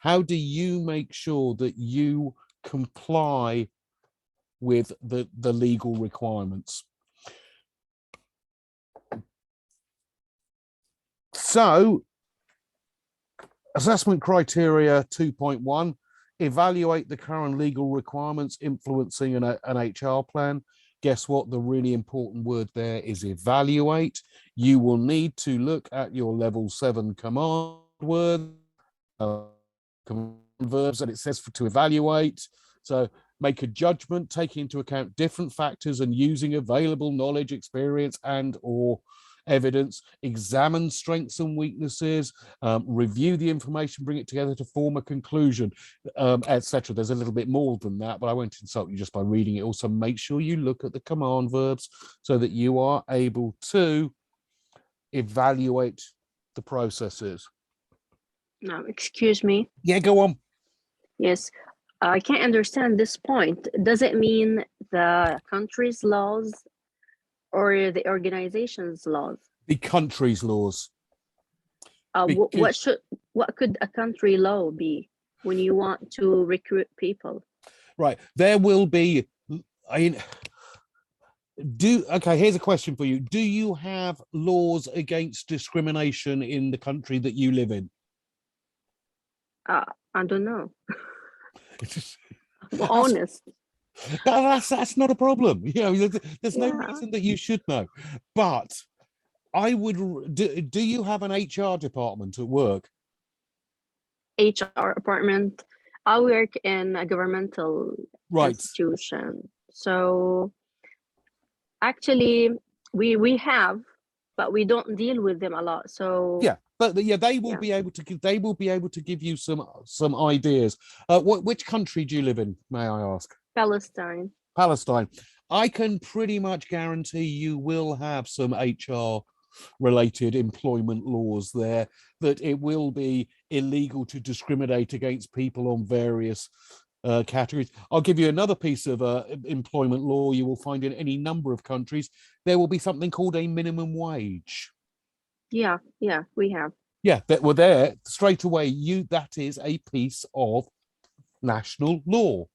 How do you make sure that you comply with the legal requirements? So, assessment criteria 2.1, evaluate the current legal requirements influencing an HR plan. Guess what? The really important word there is evaluate. You will need to look at your level 7 command word, command verbs, and it says to evaluate. So make a judgment, taking into account different factors and using available knowledge, experience, and or evidence. Examine strengths and weaknesses, review the information, bring it together to form a conclusion, etc. There's a little bit more than that, but I won't insult you just by reading it. Also, make sure you look at the command verbs so that you are able to evaluate the processes. No, excuse me. Yeah, go on. Yes, I can't understand this point. Does it mean the country's laws or the organization's laws? The country's laws. What could a country law be when you want to recruit people? Right, there will be. Okay, here's a question for you. Do you have laws against discrimination in the country that you live in? I don't know. I'm honest. That's not a problem. There's no reason that you should know. But I would. Do you have an HR department at work? HR department. I work in a governmental institution. So actually, we have, but we don't deal with them a lot. So yeah, but they will be able to give you some ideas. Which country do you live in, may I ask? Palestine. I can pretty much guarantee you will have some HR related employment laws there, that it will be illegal to discriminate against people on various categories. I'll give you another piece of employment law you will find in any number of countries. There will be something called a minimum wage. Yeah, we have. Yeah, that were there straight away. That is a piece of national law,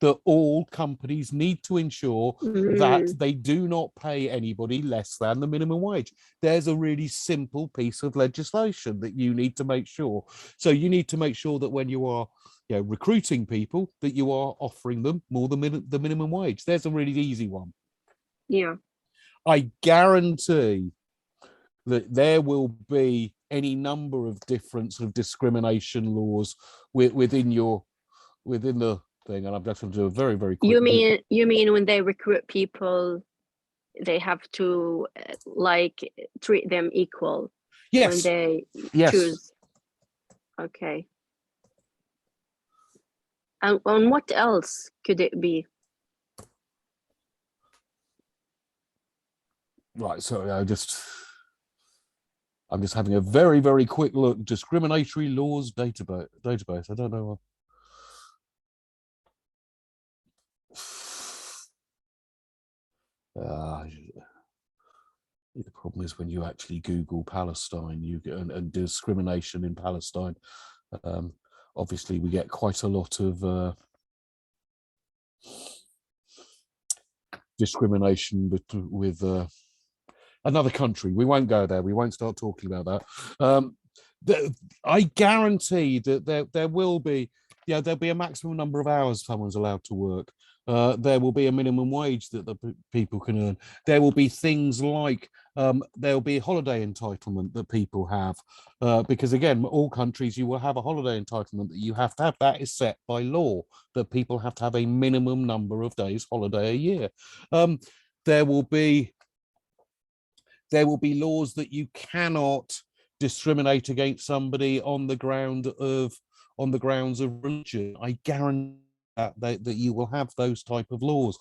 that all companies need to ensure that they do not pay anybody less than the minimum wage. There's a really simple piece of legislation that you need to make sure. So you need to make sure that when you are recruiting people, that you are offering them more than the minimum wage. There's a really easy one. Yeah. I guarantee that there will be any number of different sort of discrimination laws within the thing, and I'm just going to do a very, very quick. You mean when they recruit people, they have to treat them equal? Yes. When they choose. Okay. And on what else could it be? Right. So I'm just having a very, very quick look. Discriminatory laws database. I don't know. The problem is when you actually Google Palestine, you get and discrimination in Palestine. Obviously, we get quite a lot of discrimination with another country. We won't go there. We won't start talking about that. I guarantee that there will be, there'll be a maximum number of hours someone's allowed to work. There will be a minimum wage that the people can earn. There will be things like there'll be holiday entitlement that people have, because again, all countries you will have a holiday entitlement that you have to have. That is set by law, that people have to have a minimum number of days holiday a year. There will be laws that you cannot discriminate against somebody on the grounds of religion. I guarantee that you will have those type of laws.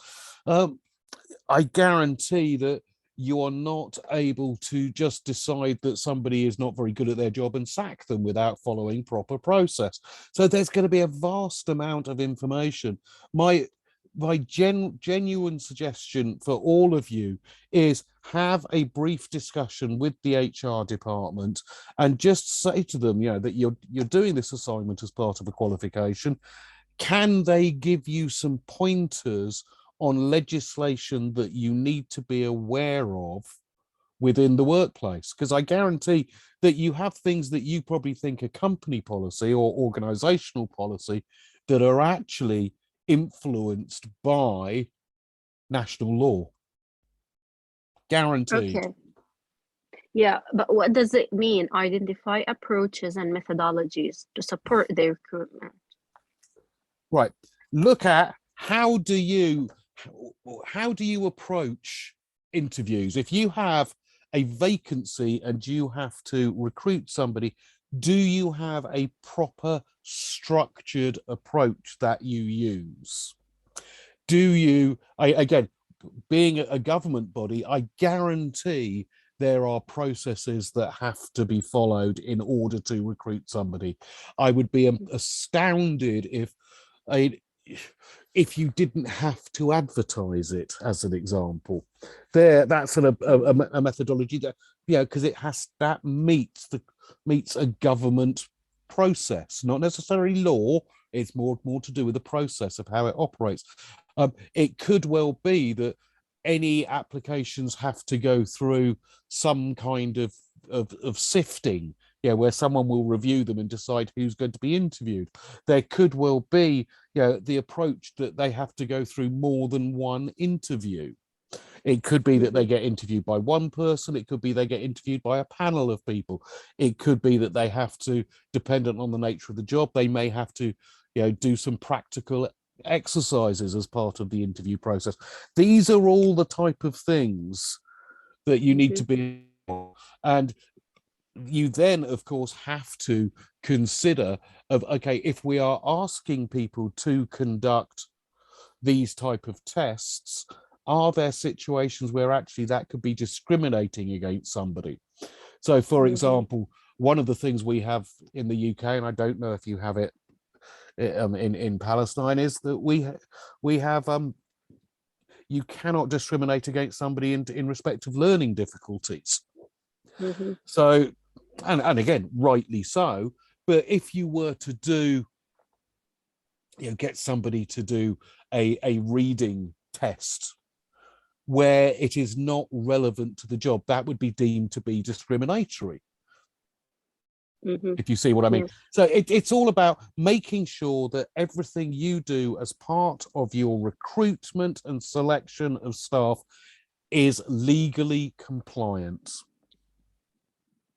I guarantee that you are not able to just decide that somebody is not very good at their job and sack them without following proper process. So there's going to be a vast amount of information. My genuine suggestion for all of you is have a brief discussion with the HR department and just say to them, that you're doing this assignment as part of a qualification. Can they give you some pointers on legislation that you need to be aware of within the workplace? Because I guarantee that you have things that you probably think are company policy or organizational policy that are actually influenced by national law. Guaranteed. Okay. Yeah, but what does it mean? Identify approaches and methodologies to support the recruitment. Right. Look at how do you approach interviews? If you have a vacancy and you have to recruit somebody, do you have a proper structured approach that you use? Do you, again, being a government body, I guarantee there are processes that have to be followed in order to recruit somebody. I would be astounded if you didn't have to advertise it, as an example. That's a methodology that, because that meets a government process, not necessarily law. It's more to do with the process of how it operates. It could well be that any applications have to go through some kind of sifting, where someone will review them and decide who's going to be interviewed. There could well be, the approach that they have to go through more than one interview. It could be that they get interviewed by one person. It could be they get interviewed by a panel of people. It could be that they have to, dependent on the nature of the job, they may have to, do some practical exercises as part of the interview process. These are all the type of things that you need to be, and you then of course have to consider okay, if we are asking people to conduct these type of tests, are there situations where actually that could be discriminating against somebody? So for example, one of the things we have in the UK, and I don't know if you have it in Palestine, is that we have you cannot discriminate against somebody in respect of learning difficulties. So, and again, rightly so, but if you were to do, get somebody to do a reading test where it is not relevant to the job, that would be deemed to be discriminatory. If you see what I mean. Yes. So it's all about making sure that everything you do as part of your recruitment and selection of staff is legally compliant.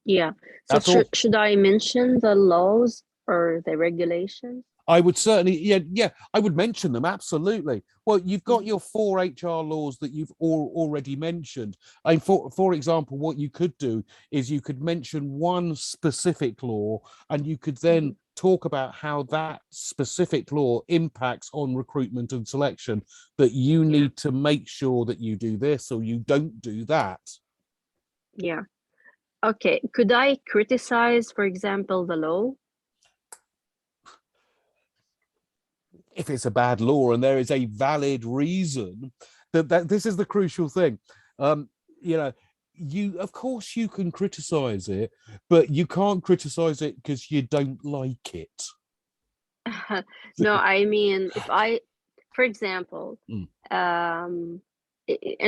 Yeah. So should I mention the laws or the regulations? I would certainly, I would mention them, absolutely. Well, you've got your 4 HR laws that you've already mentioned. And for example, what you could do is you could mention one specific law, and you could then talk about how that specific law impacts on recruitment and selection, that you need to make sure that you do this or you don't do that. Yeah. Okay. Could I criticize, for example, the law? If it's a bad law and there is a valid reason, that this is the crucial thing. You, of course, you can criticize it, but you can't criticize it because you don't like it. No, I mean, for example, in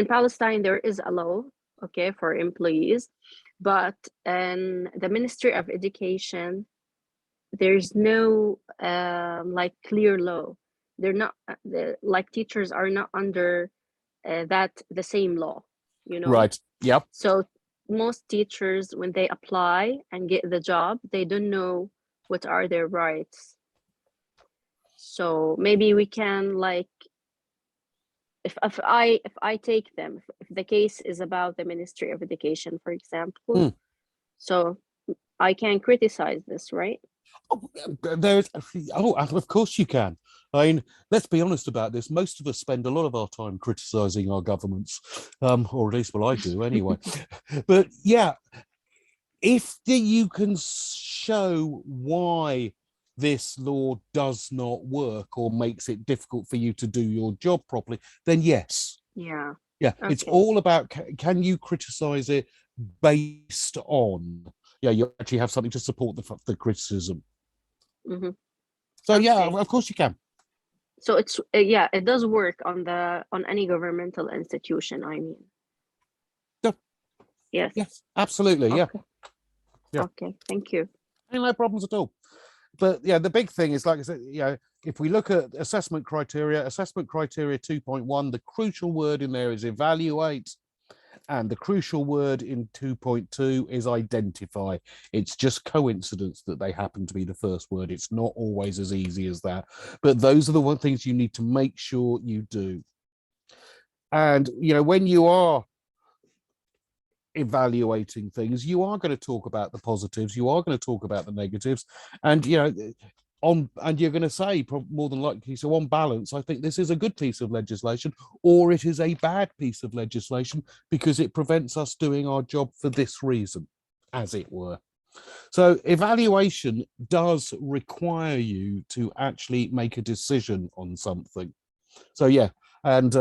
Palestine, there is a law okay, for employees. But in the Ministry of Education, there's no like clear law. They're not like teachers are not under the same law, you know. Right. Yep. So most teachers, when they apply and get the job, they don't know what are their rights. So maybe we can like, if I take them, if the case is about the Ministry of Education, for example, Hmm. so I can criticize this, right? Oh, of course you can. I mean, let's be honest about this. Most of us spend a lot of our time criticizing our governments, or at least, well, I do anyway. But yeah, if you can show why this law does not work or makes it difficult for you to do your job properly, then yes. Yeah. Yeah, it's Okay. all about can you criticize it based on, yeah, you actually have something to support the criticism. Mm-hmm. So yeah, Okay. of course you can. So it's yeah, it does work on any governmental institution, I mean. Yeah, Yes. yes, absolutely. Yeah, Okay. yeah. Okay. Thank you. Ain't no problems at all. But yeah, the big thing is, like I said, you know, if we look at assessment criteria 2.1, the crucial word in there is evaluate. And the crucial word in 2.2 is identify. It's just coincidence that they happen to be the first word. It's not always as easy as that. But those are the one things you need to make sure you do. And, you know, when you are evaluating things, you are going to talk about the positives, you are going to talk about the negatives, and you know, and you're going to say more than likely, so on balance I think this is a good piece of legislation, or it is a bad piece of legislation because it prevents us doing our job for this reason, as it were. So evaluation does require you to actually make a decision on something. So yeah, and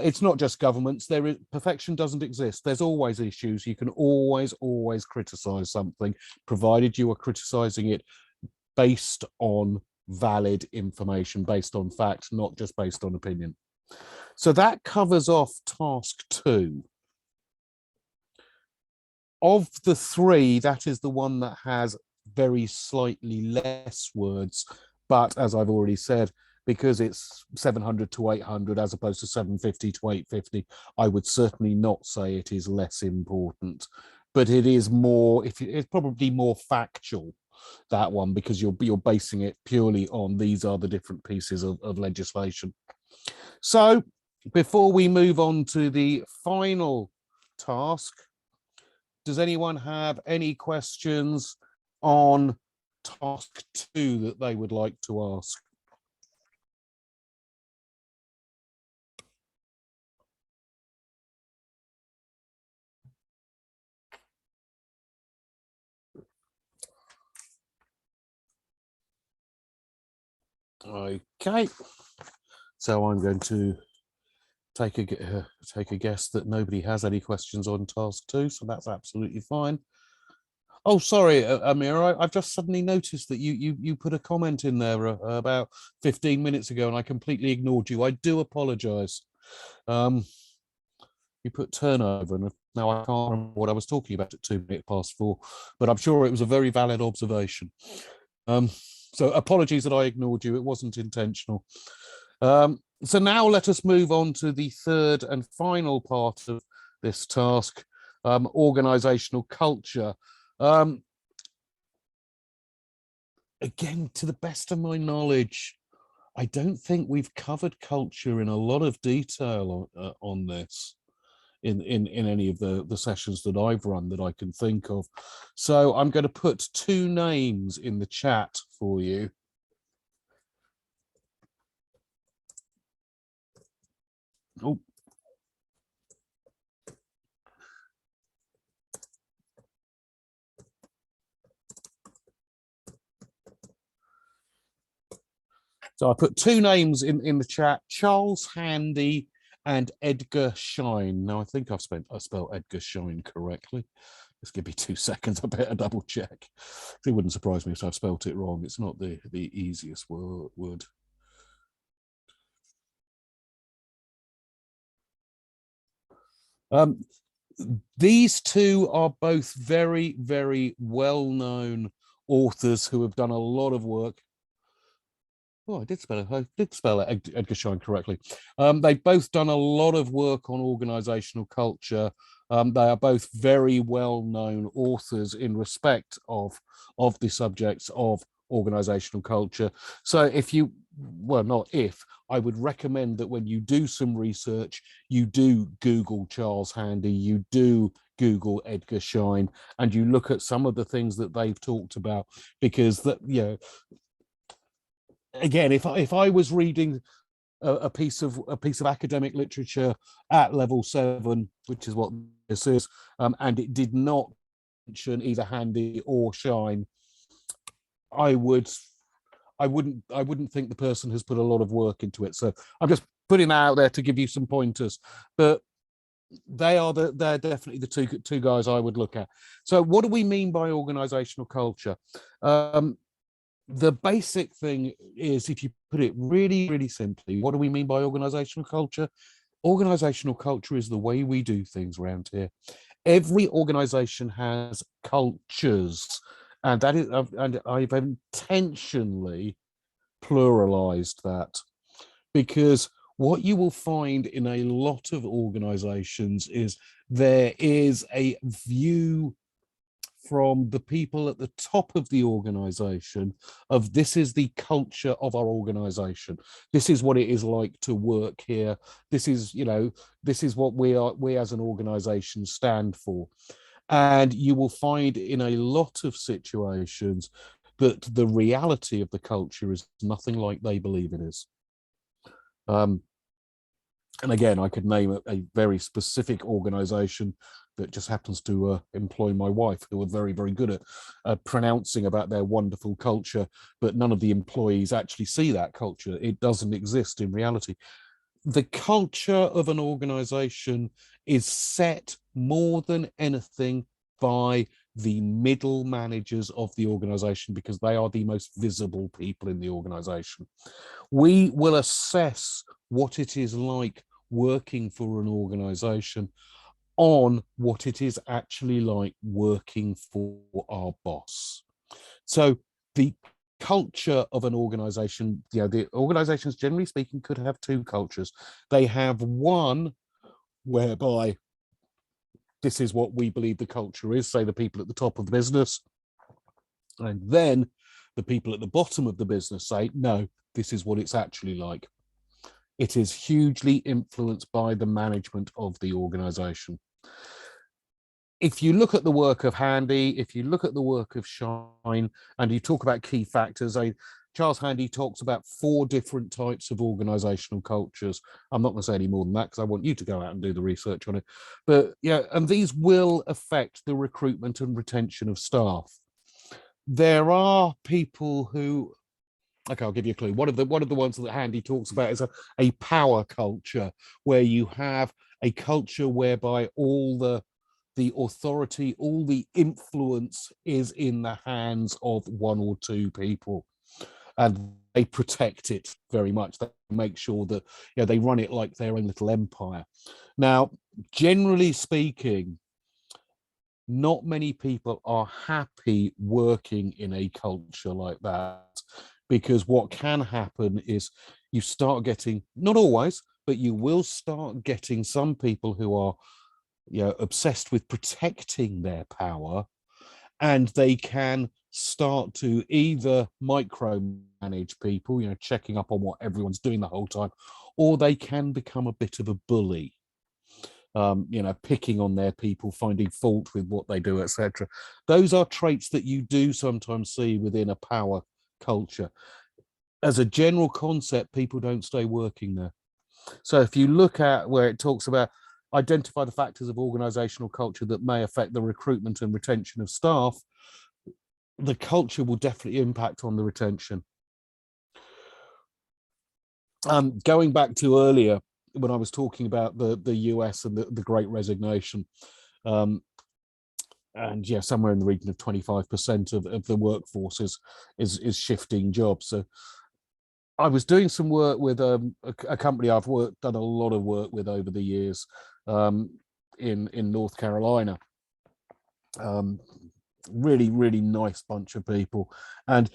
it's not just governments. Perfection doesn't exist. There's always issues. You can always criticize something, provided you are criticizing it based on valid information, based on fact, not just based on opinion. So that covers off task 2. Of the 3, that is the one that has very slightly less words, but as I've already said, because it's 700 to 800 as opposed to 750 to 850, I would certainly not say it is less important, but it is more, if it's probably more factual, that one, because you're basing it purely on these are the different pieces of legislation. So before we move on to the final task, does anyone have any questions on task 2 that they would like to ask? Okay, so I'm going to take a guess that nobody has any questions on task 2, so that's absolutely fine. Oh, sorry, Amira, I've just suddenly noticed that you put a comment in there about 15 minutes ago, and I completely ignored you. I do apologise. You put turnover, and now I can't remember what I was talking about at 4:02, but I'm sure it was a very valid observation. So apologies that I ignored you. It wasn't intentional. So now let us move on to the third and final part of this task, organizational culture. Again, to the best of my knowledge, I don't think we've covered culture in a lot of detail on this in any of the sessions that I've run that I can think of. So I'm going to put 2 names in the chat for you. Oh. So I put 2 names in the chat, Charles Handy and Edgar Schein. Now I think I spelled Edgar Schein correctly. Just give me 2 seconds. I better double check. It wouldn't surprise me if I've spelt it wrong. It's not the easiest word. These two are both very, very well-known authors who have done a lot of work. Oh, I did spell it, Edgar Schein correctly. They've both done a lot of work on organizational culture. They are both very well-known authors in respect of the subjects of organizational culture. So if you, well, not if, I would recommend that when you do some research, you do Google Charles Handy, you do Google Edgar Schein, and you look at some of the things that they've talked about, because that, you know, again, if I was reading a piece of academic literature at level 7, which is what this is, and it did not mention either Handy or Schein, I wouldn't think the person has put a lot of work into it. So I'm just putting that out there to give you some pointers, but they're definitely the two guys I would look at. So what do we mean by organizational culture? The basic thing is, if you put it really, really simply, what do we mean by organizational culture? Organizational culture is the way we do things around here. Every organization has cultures, and that is, and I've intentionally pluralized that, because what you will find in a lot of organizations is there is a view from the people at the top of the organization of, this is the culture of our organization, this is what it is like to work here, this is, you know, this is what we as an organization stand for. And you will find in a lot of situations that the reality of the culture is nothing like they believe it is. And again, I could name a very specific organization that just happens to employ my wife, who are very, very good at pronouncing about their wonderful culture, but none of the employees actually see that culture. It doesn't exist in reality. The culture of an organization is set more than anything by the middle managers of the organization, because they are the most visible people in the organization. We will assess what it is like working for an organization on what it is actually like working for our boss. So the culture of an organization, you know, the organizations, generally speaking, could have two cultures. They have one whereby this is what we believe the culture is, say the people at the top of the business, and then the people at the bottom of the business say, no, this is what it's actually like. It is hugely influenced by the management of the organization. If you look at the work of Handy, if you look at the work of Schein, and you talk about key factors, Charles Handy talks about 4 different types of organizational cultures. I'm not going to say any more than that, because I want you to go out and do the research on it. But yeah, and these will affect the recruitment and retention of staff. There are people who, okay, I'll give you a clue. One of the ones that Handy talks about is a power culture, where you have a culture whereby all the authority, all the influence is in the hands of 1 or 2 people, and they protect it very much. They make sure that, you know, they run it like their own little empire. Now, generally speaking, not many people are happy working in a culture like that, because what can happen is you start getting, not always, but you will start getting some people who are, you know, obsessed with protecting their power, and they can start to either micromanage people, you know, checking up on what everyone's doing the whole time, or they can become a bit of a bully. You know, picking on their people, finding fault with what they do, etc. Those are traits that you do sometimes see within a power culture. As a general concept, people don't stay working there. So if you look at where it talks about identify the factors of organizational culture that may affect the recruitment and retention of staff, the culture will definitely impact on the retention. Going back to earlier, when I was talking about the US and the Great Resignation, and yeah, somewhere in the region of 25% of the workforce is shifting jobs. So I was doing some work with a company I've done a lot of work with over the years. in North Carolina. Really, really nice bunch of people, and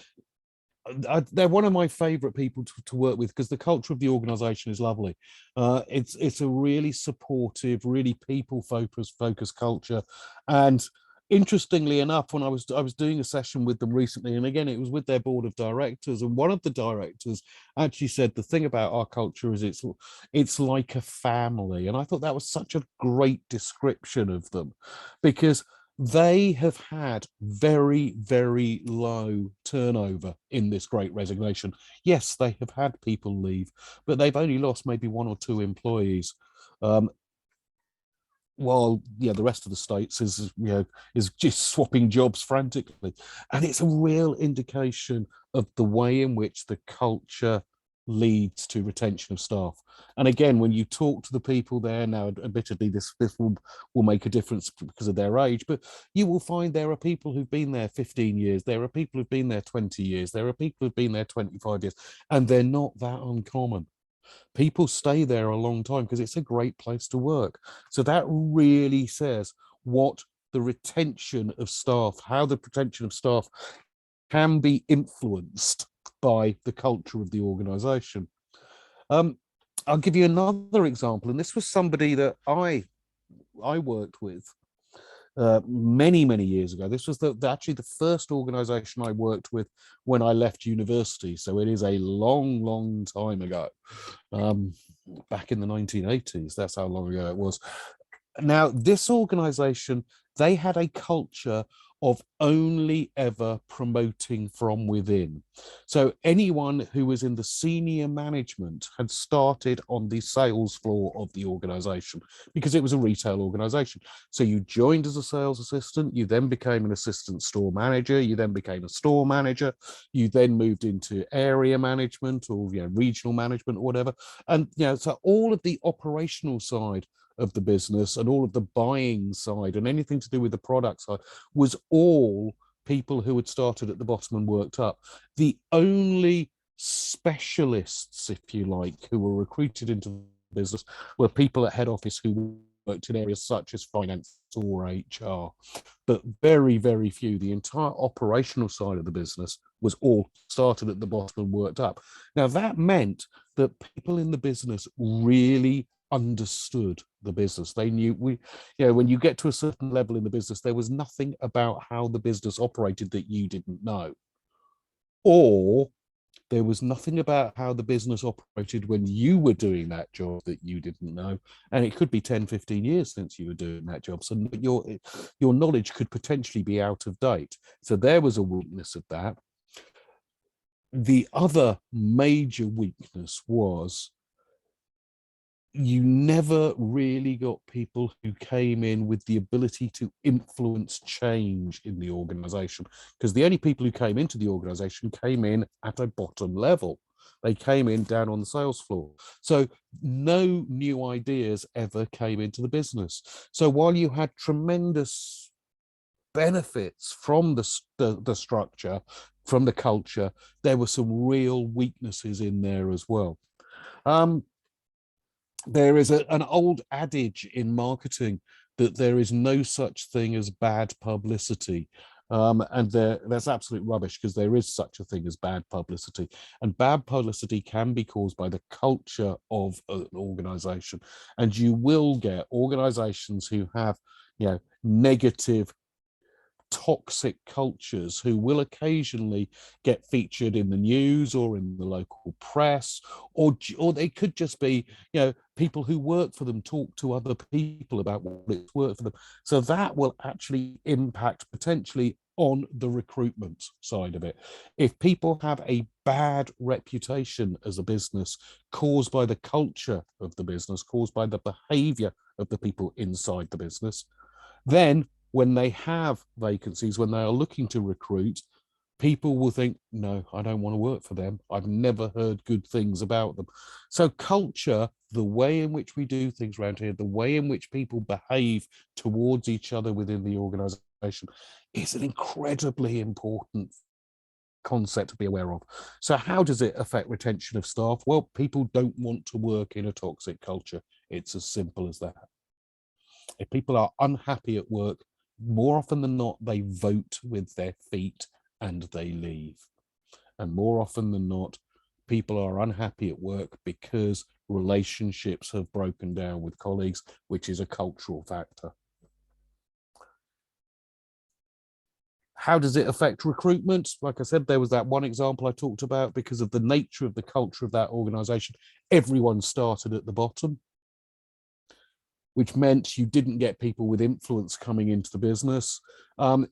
they're one of my favorite people to work with because the culture of the organization is lovely. It's a really supportive, really people focused culture. And interestingly enough, when I was doing a session with them recently, and again it was with their board of directors, and one of the directors actually said the thing about our culture is it's like a family. And I thought that was such a great description of them, because they have had very, very low turnover in this great resignation. Yes, they have had people leave, but they've only lost maybe 1 or 2 employees. While the rest of the states is just swapping jobs frantically. And it's a real indication of the way in which the culture leads to retention of staff. And again, when you talk to the people there now, admittedly this will make a difference because of their age, but you will find there are people who've been there 15 years, there are people who've been there 20 years, there are people who've been there 25 years, and they're not that uncommon. People stay there a long time because it's a great place to work. So that really says what the retention of staff, how the retention of staff can be influenced by the culture of the organization. I'll give you another example, and this was somebody that I worked with many years ago. This was actually the first organization I worked with when I left university, so it is a long time ago, back in the 1980s. That's how long ago it was. Now, this organization, they had a culture of only ever promoting from within. So anyone who was in the senior management had started on the sales floor of the organization because it was a retail organization. So you joined as a sales assistant, you then became an assistant store manager, you then became a store manager, you then moved into area management or regional management or whatever. And so all of the operational side of the business and all of the buying side and anything to do with the product side was all people who had started at the bottom and worked up. The only specialists, if you like, who were recruited into the business were people at head office who worked in areas such as finance or HR, but very few. The entire operational side of the business was all started at the bottom and worked up. Now that meant that people in the business really understood the business. They knew when you get to a certain level in the business, there was nothing about how the business operated that you didn't know, or there was nothing about how the business operated when you were doing that job that you didn't know. And it could be 10-15 years since you were doing that job, so your knowledge could potentially be out of date. So there was a weakness of that. The other major weakness was you never really got people who came in with the ability to influence change in the organization, because the only people who came into the organization came in at a bottom level. They came in down on the sales floor. So no new ideas ever came into the business. So while you had tremendous benefits from the structure, from the culture, there were some real weaknesses in there as well. There is an old adage in marketing that there is no such thing as bad publicity. And that's absolute rubbish, because there is such a thing as bad publicity. And bad publicity can be caused by the culture of an organization. And you will get organizations who have, negative, toxic cultures who will occasionally get featured in the news or in the local press, or they could just be people who work for them talk to other people about what it's worked for them. So that will actually impact potentially on the recruitment side of it. If people have a bad reputation as a business caused by the culture of the business, caused by the behavior of the people inside the business, then when they have vacancies, when they are looking to recruit, people will think, no, I don't want to work for them. I've never heard good things about them. So culture, the way in which we do things around here, the way in which people behave towards each other within the organization, is an incredibly important concept to be aware of. So how does it affect retention of staff? Well, people don't want to work in a toxic culture. It's as simple as that. If people are unhappy at work, more often than not, they vote with their feet and they leave. And more often than not, people are unhappy at work because relationships have broken down with colleagues, which is a cultural factor. How does it affect recruitment? Like I said, there was that one example I talked about. Because of the nature of the culture of that organization, everyone started at the bottom, which meant you didn't get people with influence coming into the business.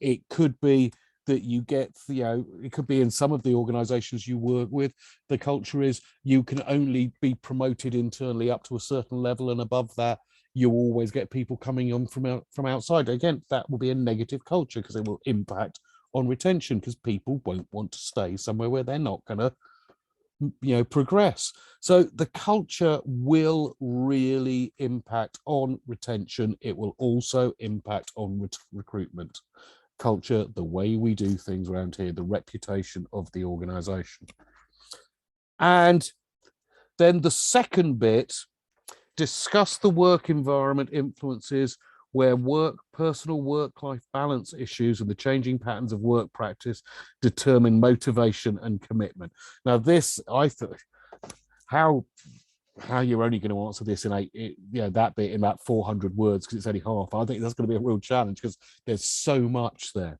It could be that you get, it could be in some of the organizations you work with, the culture is you can only be promoted internally up to a certain level, and above that, you always get people coming on from outside. Again, that will be a negative culture because it will impact on retention, because people won't want to stay somewhere where they're not going to progress. So the culture will really impact on retention. It will also impact on recruitment. Culture, the way we do things around here, the reputation of the organization. And then the second bit, discuss the work environment influences where personal work-life balance issues and the changing patterns of work practice determine motivation and commitment. Now this, I thought, how you're only going to answer this in that bit in about 400 words because it's only half. I think that's going to be a real challenge because there's so much there.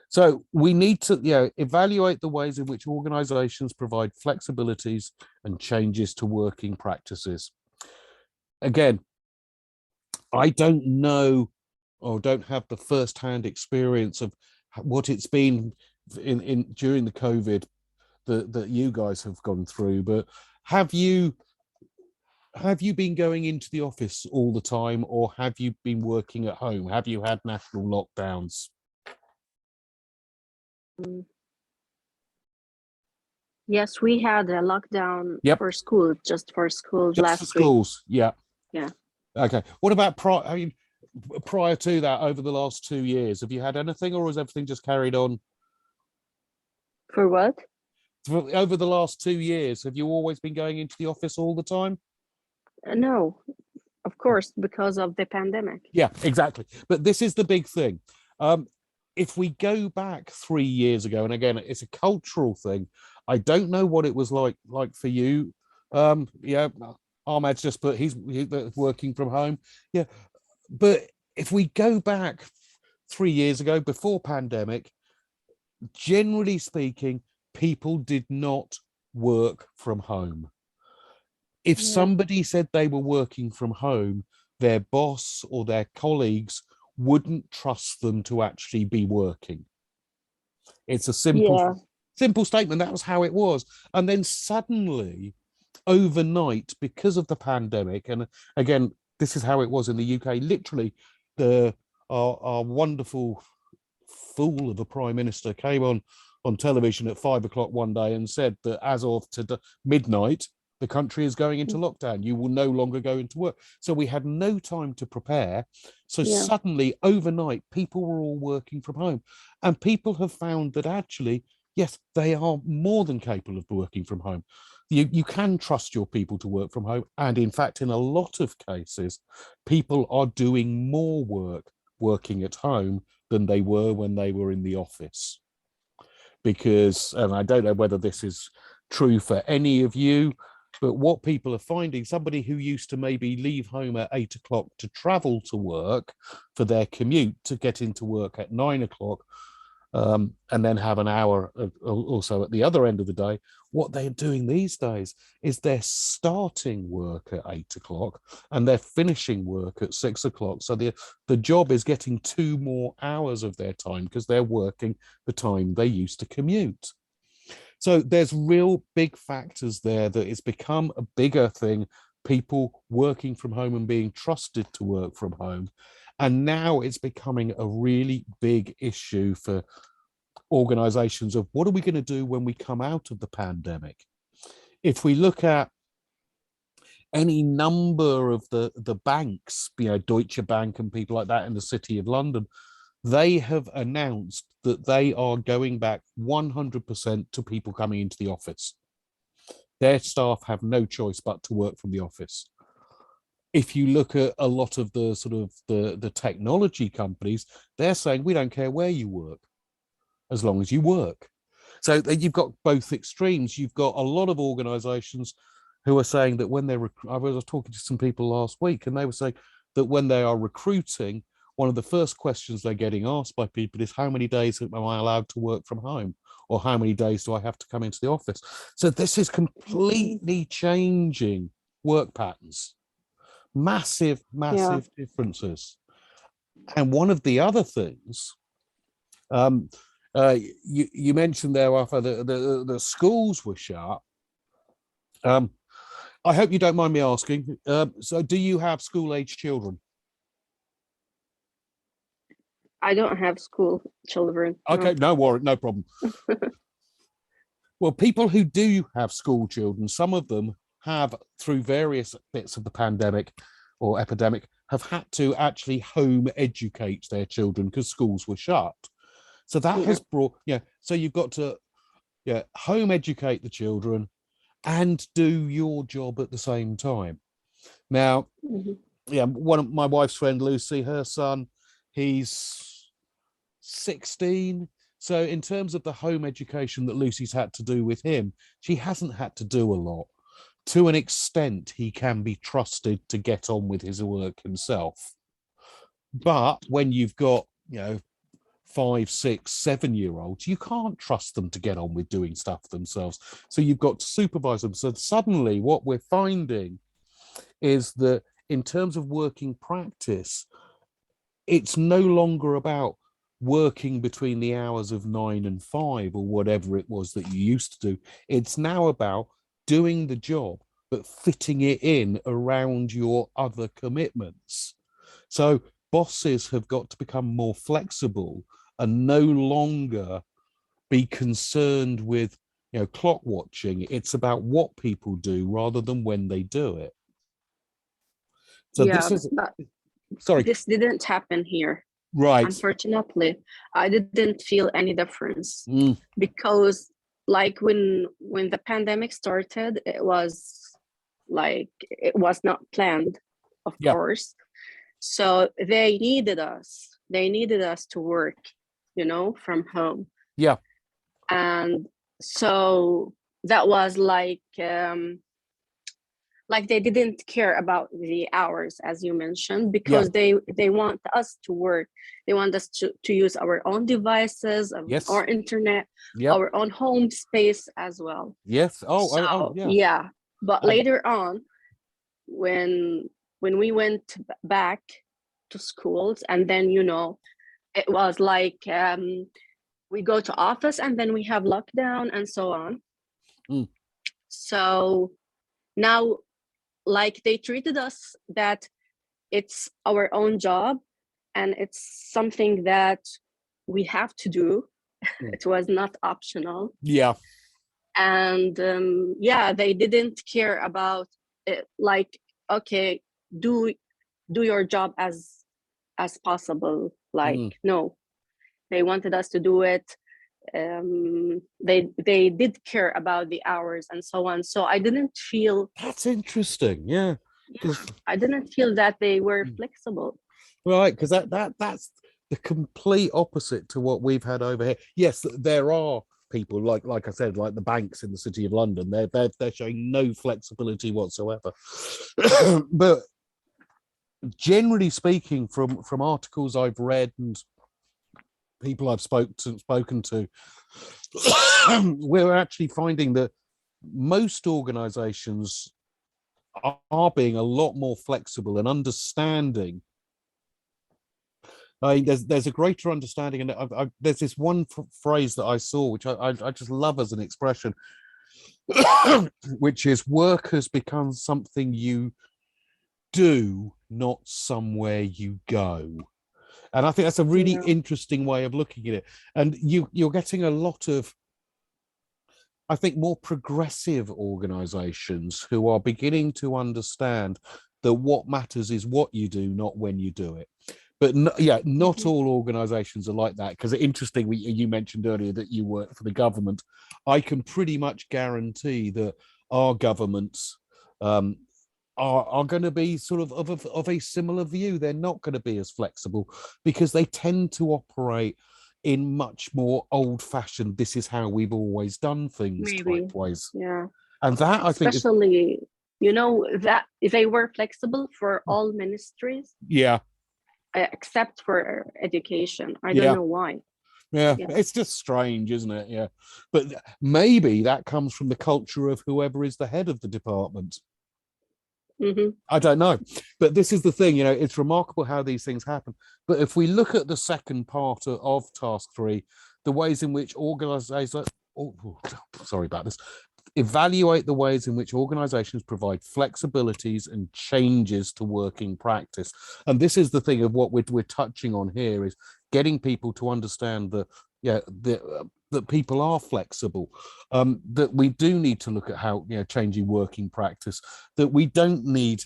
So we need to evaluate the ways in which organizations provide flexibilities and changes to working practices. Again, I don't know or don't have the first-hand experience of what it's been in during the COVID that you guys have gone through, but have you been going into the office all the time, or have you been working at home? Have you had national lockdowns? Yes, we had a lockdown for school, just for schools just last for schools. week. Yeah. Okay. What about prior to that, over the last 2 years, have you had anything, or has everything just carried on? For what? Over the last 2 years, have you always been going into the office all the time? No, of course, because of the pandemic. Yeah, exactly. But this is the big thing. If we go back 3 years ago, and again, it's a cultural thing. I don't know what it was like for you. Ahmad's just put he's working from home. Yeah, but if we go back 3 years ago, before pandemic, generally speaking, people did not work from home. If somebody said they were working from home, their boss or their colleagues wouldn't trust them to actually be working. It's a simple statement. That was how it was. And then suddenly, overnight, because of the pandemic, and again, this is how it was in the UK, literally, our wonderful fool of a prime minister came on television at 5 o'clock one day and said that as of midnight, the country is going into lockdown. You will no longer go into work. So we had no time to prepare. So suddenly, overnight, people were all working from home. And people have found that actually, yes, they are more than capable of working from home. You can trust your people to work from home. And in fact, in a lot of cases, people are doing more work working at home than they were when they were in the office. Because, and I don't know whether this is true for any of you, but what people are finding, somebody who used to maybe leave home at 8 o'clock to travel to work for their commute to get into work at 9 o'clock, and then have an hour also at the other end of the day, what they're doing these days is they're starting work at 8 o'clock and they're finishing work at 6 o'clock. So the job is getting 2 more hours of their time because they're working the time they used to commute. So there's real big factors there that it's become a bigger thing, people working from home and being trusted to work from home. And now it's becoming a really big issue for organizations of what are we going to do when we come out of the pandemic? If we look at any number of the banks, Deutsche Bank and people like that in the City of London, they have announced that they are going back 100% to people coming into the office. Their staff have no choice but to work from the office. if you look at a lot of the sort of the technology companies, they're saying we don't care where you work as long as you work. So you've got both extremes. You've got a lot of organizations who are saying that when they're, I was talking to some people last week, and they were saying that when they are recruiting, one of the first questions they're getting asked by people is, how many days am I allowed to work from home? Or how many days do I have to come into the office? So this is completely changing work patterns. Massive, Yeah. massive differences. And one of the other things, you mentioned there, Rafa, the schools were shut. I hope you don't mind me asking. So, do you have school-age children? I don't have school children. Okay, No. no worry, no problem. Well, people who do have school children, some of them have, through various bits of the pandemic or epidemic, have had to actually home educate their children because schools were shut. So that Yeah. has brought, so you've got to, home educate the children and do your job at the same time. Now, one of my wife's friend, Lucy, her son, he's 16. So in terms of the home education that Lucy's had to do with him, she hasn't had to do a lot. To an extent, he can be trusted to get on with his work himself. But when you've got, 5, 6, 7-year-olds, you can't trust them to get on with doing stuff themselves. So you've got to supervise them. So suddenly what we're finding is that in terms of working practice, it's no longer about working between the hours of 9 and 5 or whatever it was that you used to do. It's now about doing the job, but fitting it in around your other commitments. So bosses have got to become more flexible and no longer be concerned with clock watching. It's about what people do rather than when they do it. So Yeah, this is, but sorry, this didn't happen here. right? Unfortunately, I didn't feel any difference Mm, because, like, when the pandemic started, it was not planned, of yeah, course. So they needed us. They needed us to work, from home. yeah, And so that was like they didn't care about the hours, as you mentioned, yeah, because they want us to work. They want us to use our own devices, yes, our internet, yep, our own home space as well. yes. Oh, So yeah. yeah, but And later on, when we went back to schools, and then it was like we go to office and then we have lockdown and so on. mm, So now, like, they treated us that it's our own job and it's something that we have to do. mm, It was not optional. yeah, And yeah, they didn't care about it. Like, okay, do your job as possible. Like, mm. no, they wanted us to do it. They did care about the hours and so on. So I didn't feel That's interesting. Yeah, yeah, because I didn't feel that they were flexible. right, because that's the complete opposite to what we've had over here. Yes, there are people like I said, like the banks in the City of London. They're showing no flexibility whatsoever. But generally speaking, from articles I've read and people I've spoken to, we're actually finding that most organizations are being a lot more flexible and understanding. I mean, there's a greater understanding, and there's this one phrase that I saw, which I just love as an expression, which is work has become something you do, not somewhere you go. And I think that's a really Yeah. interesting way of looking at it. And you're getting a lot of, I think, more progressive organizations who are beginning to understand that what matters is what you do, not when you do it. But not all organizations are like that. Because interesting, you mentioned earlier that you work for the government. I can pretty much guarantee that our governments, are going to be sort of a similar view. They're not going to be as flexible because they tend to operate in much more old-fashioned, this is how we've always done things Maybe. type ways. Yeah. And that I think is, Especially, that if they were flexible for all ministries, yeah, except for education. I don't yeah. know why. Yeah, Yeah. it's just strange, isn't it? Yeah. But maybe that comes from the culture of whoever is the head of the department. Hmm. I don't know. But this is the thing, it's remarkable how these things happen. But if we look at the second part of task 3, the ways in which organizations, sorry about this, evaluate the ways in which organizations provide flexibilities and changes to working practice. And this is the thing of what we're touching on here, is getting people to understand that that people are flexible, that we do need to look at how changing working practice, that we don't need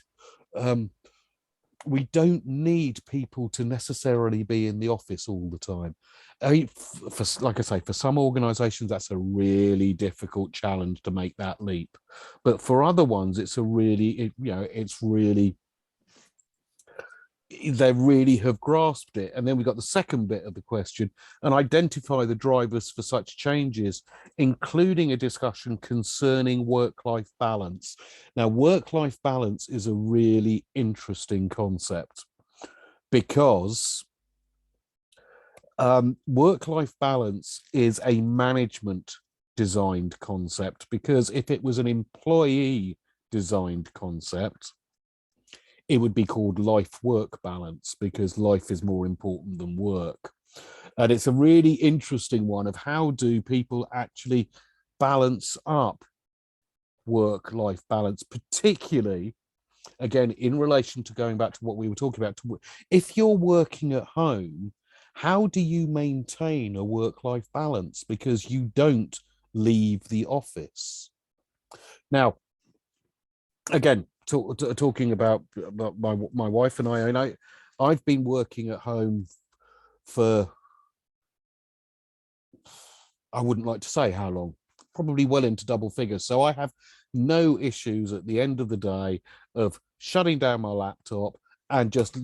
people to necessarily be in the office all the time. I mean, like I say, for some organizations, that's a really difficult challenge to make that leap. But for other ones, it's they really have grasped it. And then we've got the second bit of the question, and identify the drivers for such changes, including a discussion concerning work-life balance. Now, work-life balance is a really interesting concept because work-life balance is a management designed concept, because if it was an employee designed concept, it would be called life-work balance, because life is more important than work. And it's a really interesting one of how do people actually balance up work-life balance, particularly, again, in relation to going back to what we were talking about, if you're working at home, how do you maintain a work-life balance? Because you don't leave the office. Now, again, talking about my wife and I've been working at home for, I wouldn't like to say how long, probably well into double figures. So I have no issues at the end of the day of shutting down my laptop and just,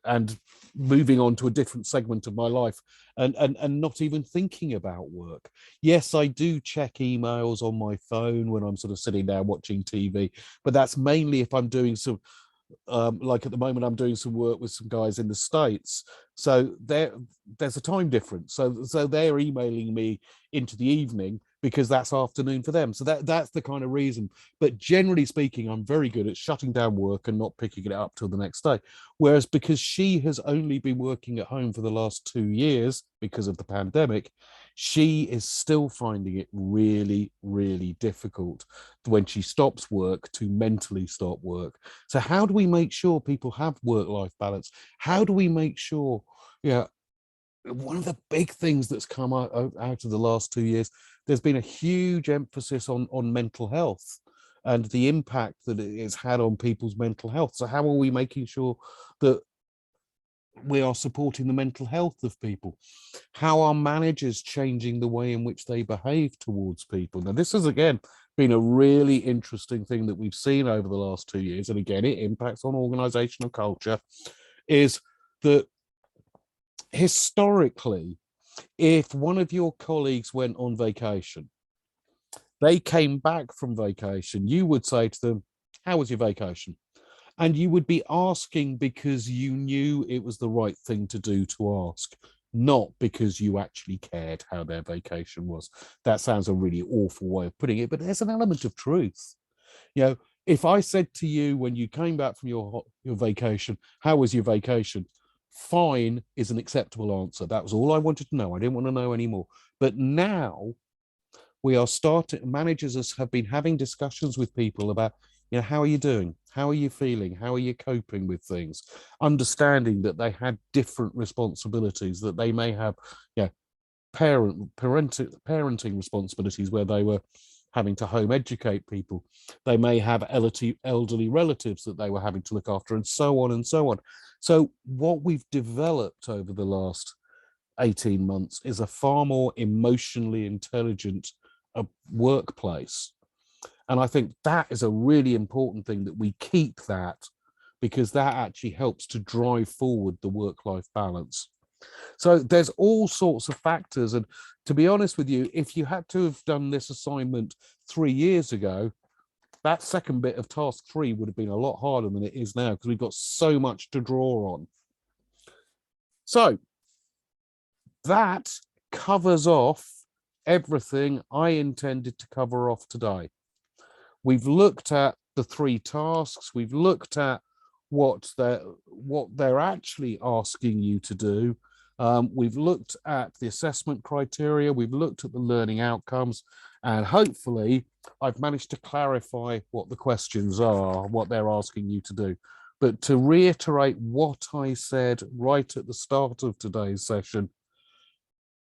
and moving on to a different segment of my life, and not even thinking about work. Yes, I do check emails on my phone when I'm sort of sitting there watching TV, but that's mainly if I'm doing some, like at the moment, I'm doing some work with some guys in the States. So there's a time difference. So they're emailing me into the evening because that's afternoon for them. So that's the kind of reason. But generally speaking, I'm very good at shutting down work and not picking it up till the next day. Whereas because she has only been working at home for the last 2 years because of the pandemic, she is still finding it really, really difficult when she stops work to mentally stop work. So how do we make sure people have work-life balance? How do we make sure, one of the big things that's come out of the last 2 years, there's been a huge emphasis on mental health and the impact that it has had on people's mental health. So how are we making sure that we are supporting the mental health of people? How are managers changing the way in which they behave towards people? Now, this has, again, been a really interesting thing that we've seen over the last 2 years. And again, it impacts on organizational culture, is that historically, if one of your colleagues went on vacation, they came back from vacation, you would say to them, how was your vacation? And you would be asking because you knew it was the right thing to do to ask, not because you actually cared how their vacation was. That sounds a really awful way of putting it, but there's an element of truth. If I said to you when you came back from your vacation, how was your vacation? Fine is an acceptable answer. That was all I wanted to know. I didn't want to know anymore. But now we are managers have been having discussions with people about, how are you doing? How are you feeling? How are you coping with things? Understanding that they had different responsibilities, that they may have, parenting responsibilities where they were having to home educate people. They may have elderly relatives that they were having to look after, and so on and so on. So what we've developed over the last 18 months is a far more emotionally intelligent workplace. And I think that is a really important thing, that we keep that, because that actually helps to drive forward the work-life balance. So there's all sorts of factors. And to be honest with you, if you had to have done this assignment 3 years ago, that second bit of task 3 would have been a lot harder than it is now, because we've got so much to draw on. So that covers off everything I intended to cover off today. We've looked at the 3 tasks. We've looked at what they're actually asking you to do. We've looked at the assessment criteria. We've looked at the learning outcomes, and hopefully I've managed to clarify what the questions are, what they're asking you to do. But to reiterate what I said right at the start of today's session,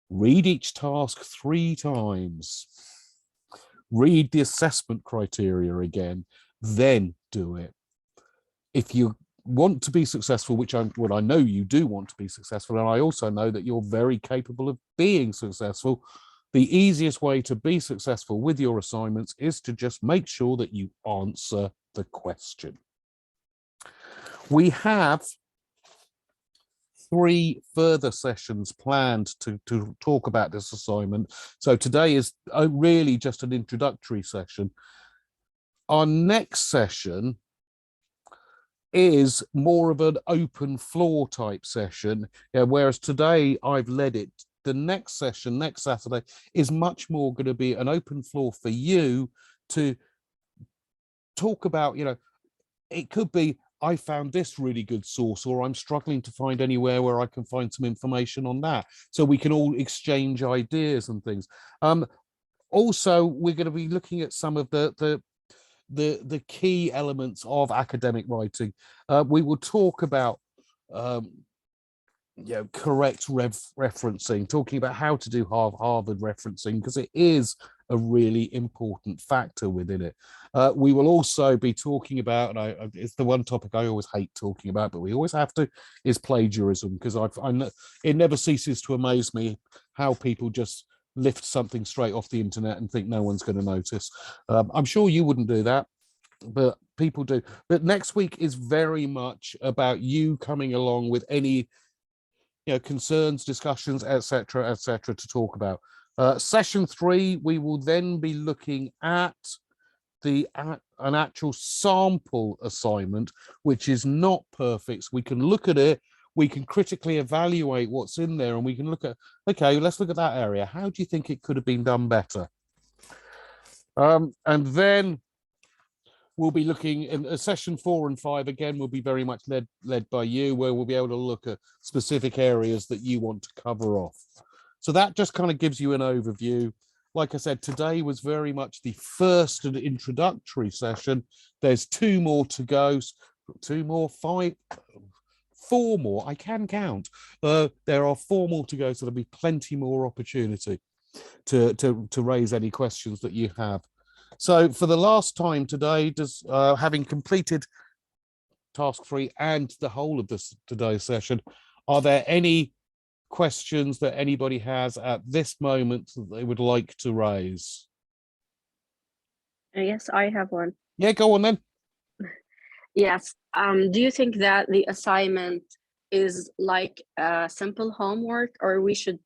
read each task 3 times. Read the assessment criteria again, then do it. If you want to be successful, which I know you do want to be successful, and I also know that you're very capable of being successful, the easiest way to be successful with your assignments is to just make sure that you answer the question. We have 3 further sessions planned to talk about this assignment. So today is really just an introductory session. Our next session is more of an open floor type session, whereas today I've led it. The next session, next Saturday, is much more going to be an open floor for you to talk about. It could be, I found this really good source, or I'm struggling to find anywhere where I can find some information on that. So we can all exchange ideas and things. Also, we're going to be looking at some of the key elements of academic writing. We will talk about correct referencing, talking about how to do Harvard referencing, because it is a really important factor within it. We will also be talking about, and it's the one topic I always hate talking about, but we always have to, is plagiarism, because it never ceases to amaze me how people just lift something straight off the internet and think no one's going to notice. I'm sure you wouldn't do that, but people do. But next week is very much about you coming along with any concerns, discussions, etc., to talk about. Session 3, we will then be looking at an actual sample assignment, which is not perfect. So we can look at it, we can critically evaluate what's in there, and we can look at, okay, let's look at that area. How do you think it could have been done better? And then we'll be looking in session 4 and 5, again, will be very much led by you, where we'll be able to look at specific areas that you want to cover off. So that just kind of gives you an overview. Like I said, today was very much the first and introductory session. There's 2 more to go, 2 more, 5, 4 more, I can count. There are 4 more to go, so there'll be plenty more opportunity to raise any questions that you have. So for the last time today, having completed task 3 and the whole of today's session, are there any questions that anybody has at this moment that they would like to raise? Yes, I have one. Yeah, go on then. Yes. Do you think that the assignment is like a simple homework, or we should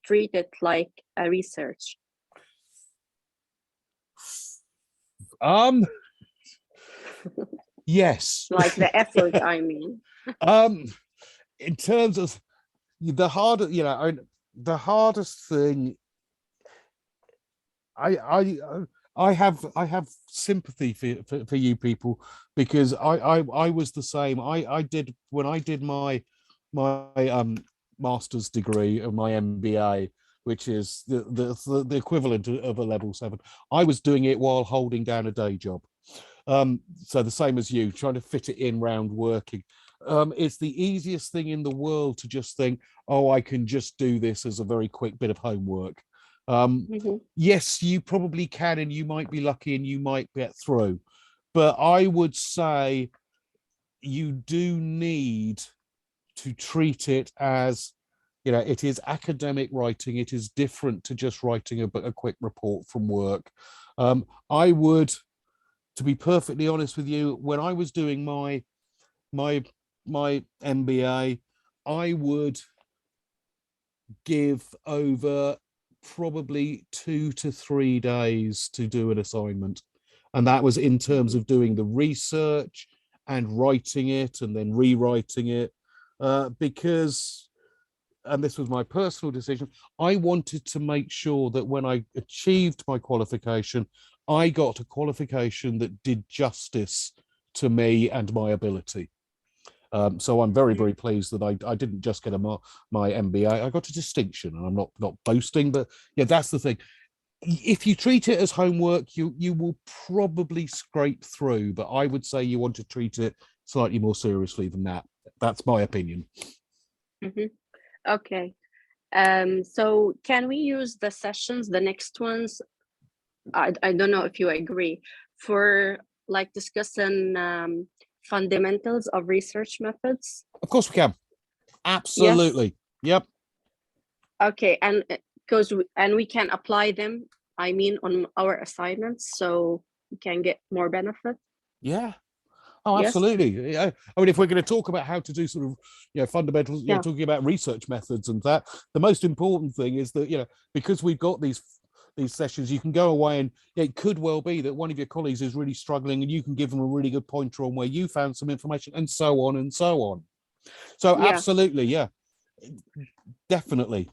treat it like a research? Yes. Like the effort, I mean. In terms of the hardest thing, I have sympathy for you people, because I was the same. I did, when I did my master's degree of my MBA, which is the equivalent of a level 7. I was doing it while holding down a day job. So the same as you, trying to fit it in round working. It's the easiest thing in the world to just think, oh, I can just do this as a very quick bit of homework. Yes, you probably can, and you might be lucky and you might get through. But I would say you do need to treat it as, it is academic writing. It is different to just writing a quick report from work. I would to be perfectly honest with you, when I was doing my MBA, I would give over probably 2 to 3 days to do an assignment. And that was in terms of doing the research and writing it and then rewriting it. Because, and this was my personal decision, I wanted to make sure that when I achieved my qualification, I got a qualification that did justice to me and my ability. So I'm very, very pleased that I didn't just get my MBA. I got a distinction, and I'm not boasting, but yeah, that's the thing. If you treat it as homework, you will probably scrape through, but I would say you want to treat it slightly more seriously than that. That's my opinion. Okay. So can we use the sessions, the next ones? I don't know if you agree, for like discussing fundamentals of research methods. Of course we can. Absolutely. Yep. Okay, and because we can apply them, I mean, on our assignments, so we can get more benefit. Yeah. Oh, Yes. absolutely. I mean, if we're going to talk about how to do sort of, fundamentals, Yeah. talking about research methods and that, the most important thing is that, because we've got these sessions, you can go away and it could well be that one of your colleagues is really struggling and you can give them a really good pointer on where you found some information, and so on and so on. So Yeah. absolutely, yeah, definitely.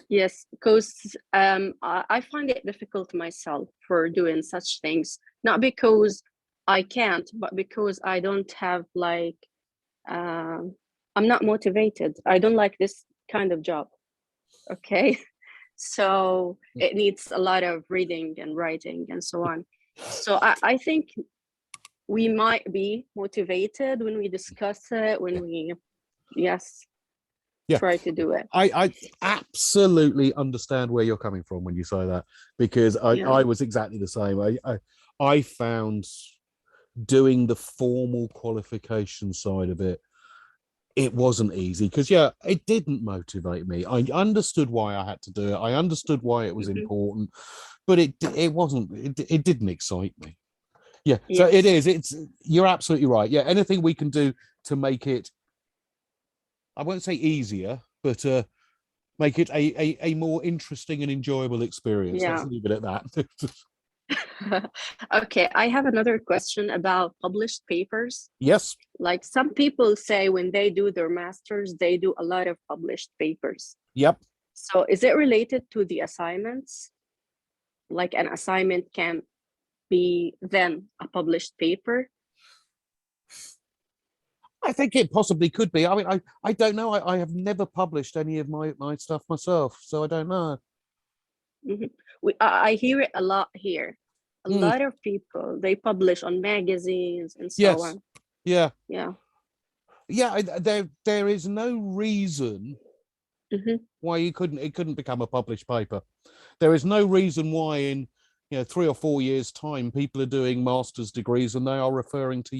Yes, because I find it difficult myself for doing such things, not because I can't, but because I don't have like, I'm not motivated. I don't like this kind of job. Okay. So it needs a lot of reading and writing and so on. So I think we might be motivated when we discuss it, when we, yes, try to do it. I absolutely understand where you're coming from when you say that, because I was exactly the same. I found doing the formal qualification side of it wasn't easy, because it didn't motivate me. I understood why I had to do it. I understood why it was important, but it didn't excite me. Yeah. So it is. You're absolutely right. Yeah. Anything we can do to make it, I won't say easier, but make it a more interesting and enjoyable experience. Yeah. Let's leave it at that. Okay, I have another question about published papers. Yes. Like some people say when they do their masters, they do a lot of published papers. Yep. So is it related to the assignments? Like an assignment can be then a published paper? I think it possibly could be. I mean, I don't know. I have never published any of my stuff myself, so I don't know. I hear it a lot here. A lot of people, they publish on magazines and so on. Yeah. Yeah. Yeah. There is no reason why it couldn't become a published paper. There is no reason why in 3 or 4 years' time people are doing master's degrees and they are referring to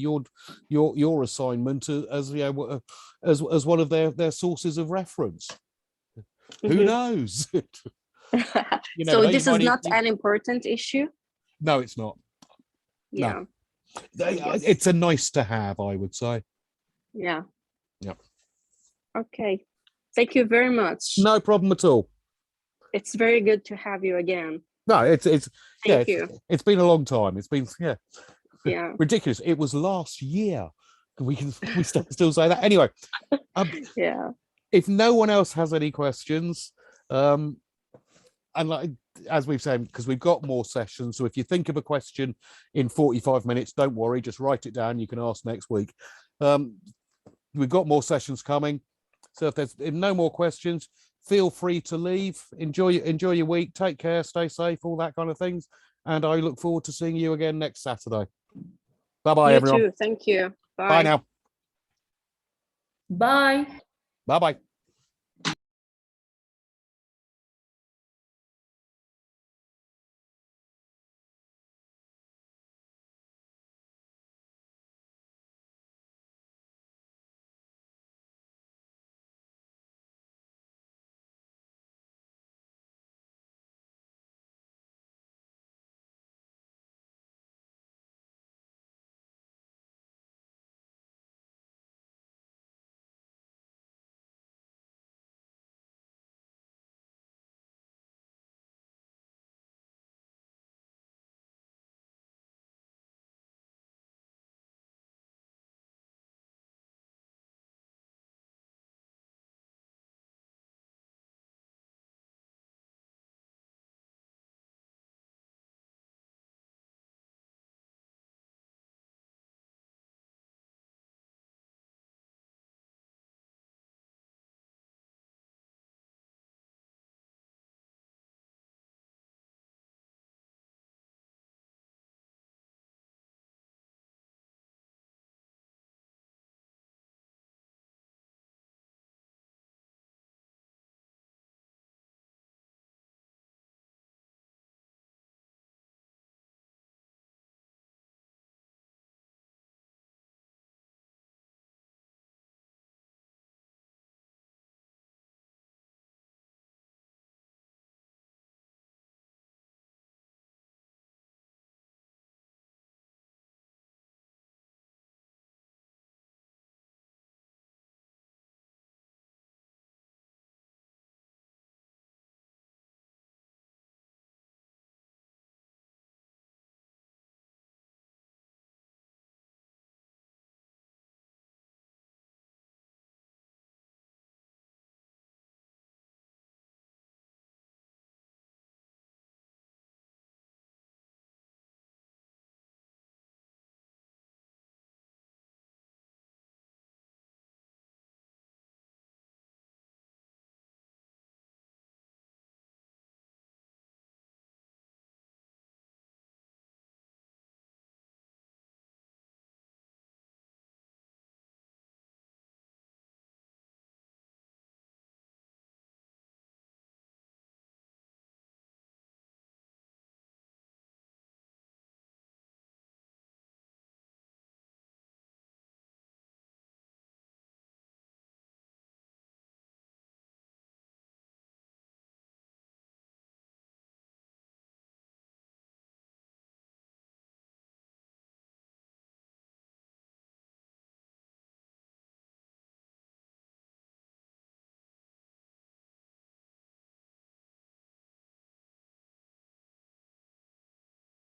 your assignment as one of their sources of reference. Who knows? So this is not an important issue? No, it's not. Yeah. No. It's a nice to have, I would say. Yeah. Yeah. Okay. Thank you very much. No problem at all. It's very good to have you again. No, it's Thank you. It's been a long time. It's been yeah. ridiculous. It was last year. We still say that anyway. Yeah. If no one else has any questions, and like as we've said, because we've got more sessions, so if you think of a question in 45 minutes, don't worry, just write it down. You can ask next week. We've got more sessions coming, so if there's no more questions, feel free to leave. Enjoy your week. Take care. Stay safe. All that kind of things. And I look forward to seeing you again next Saturday. Bye-bye, everyone. You too. Thank you. Bye now. Bye. Bye-bye.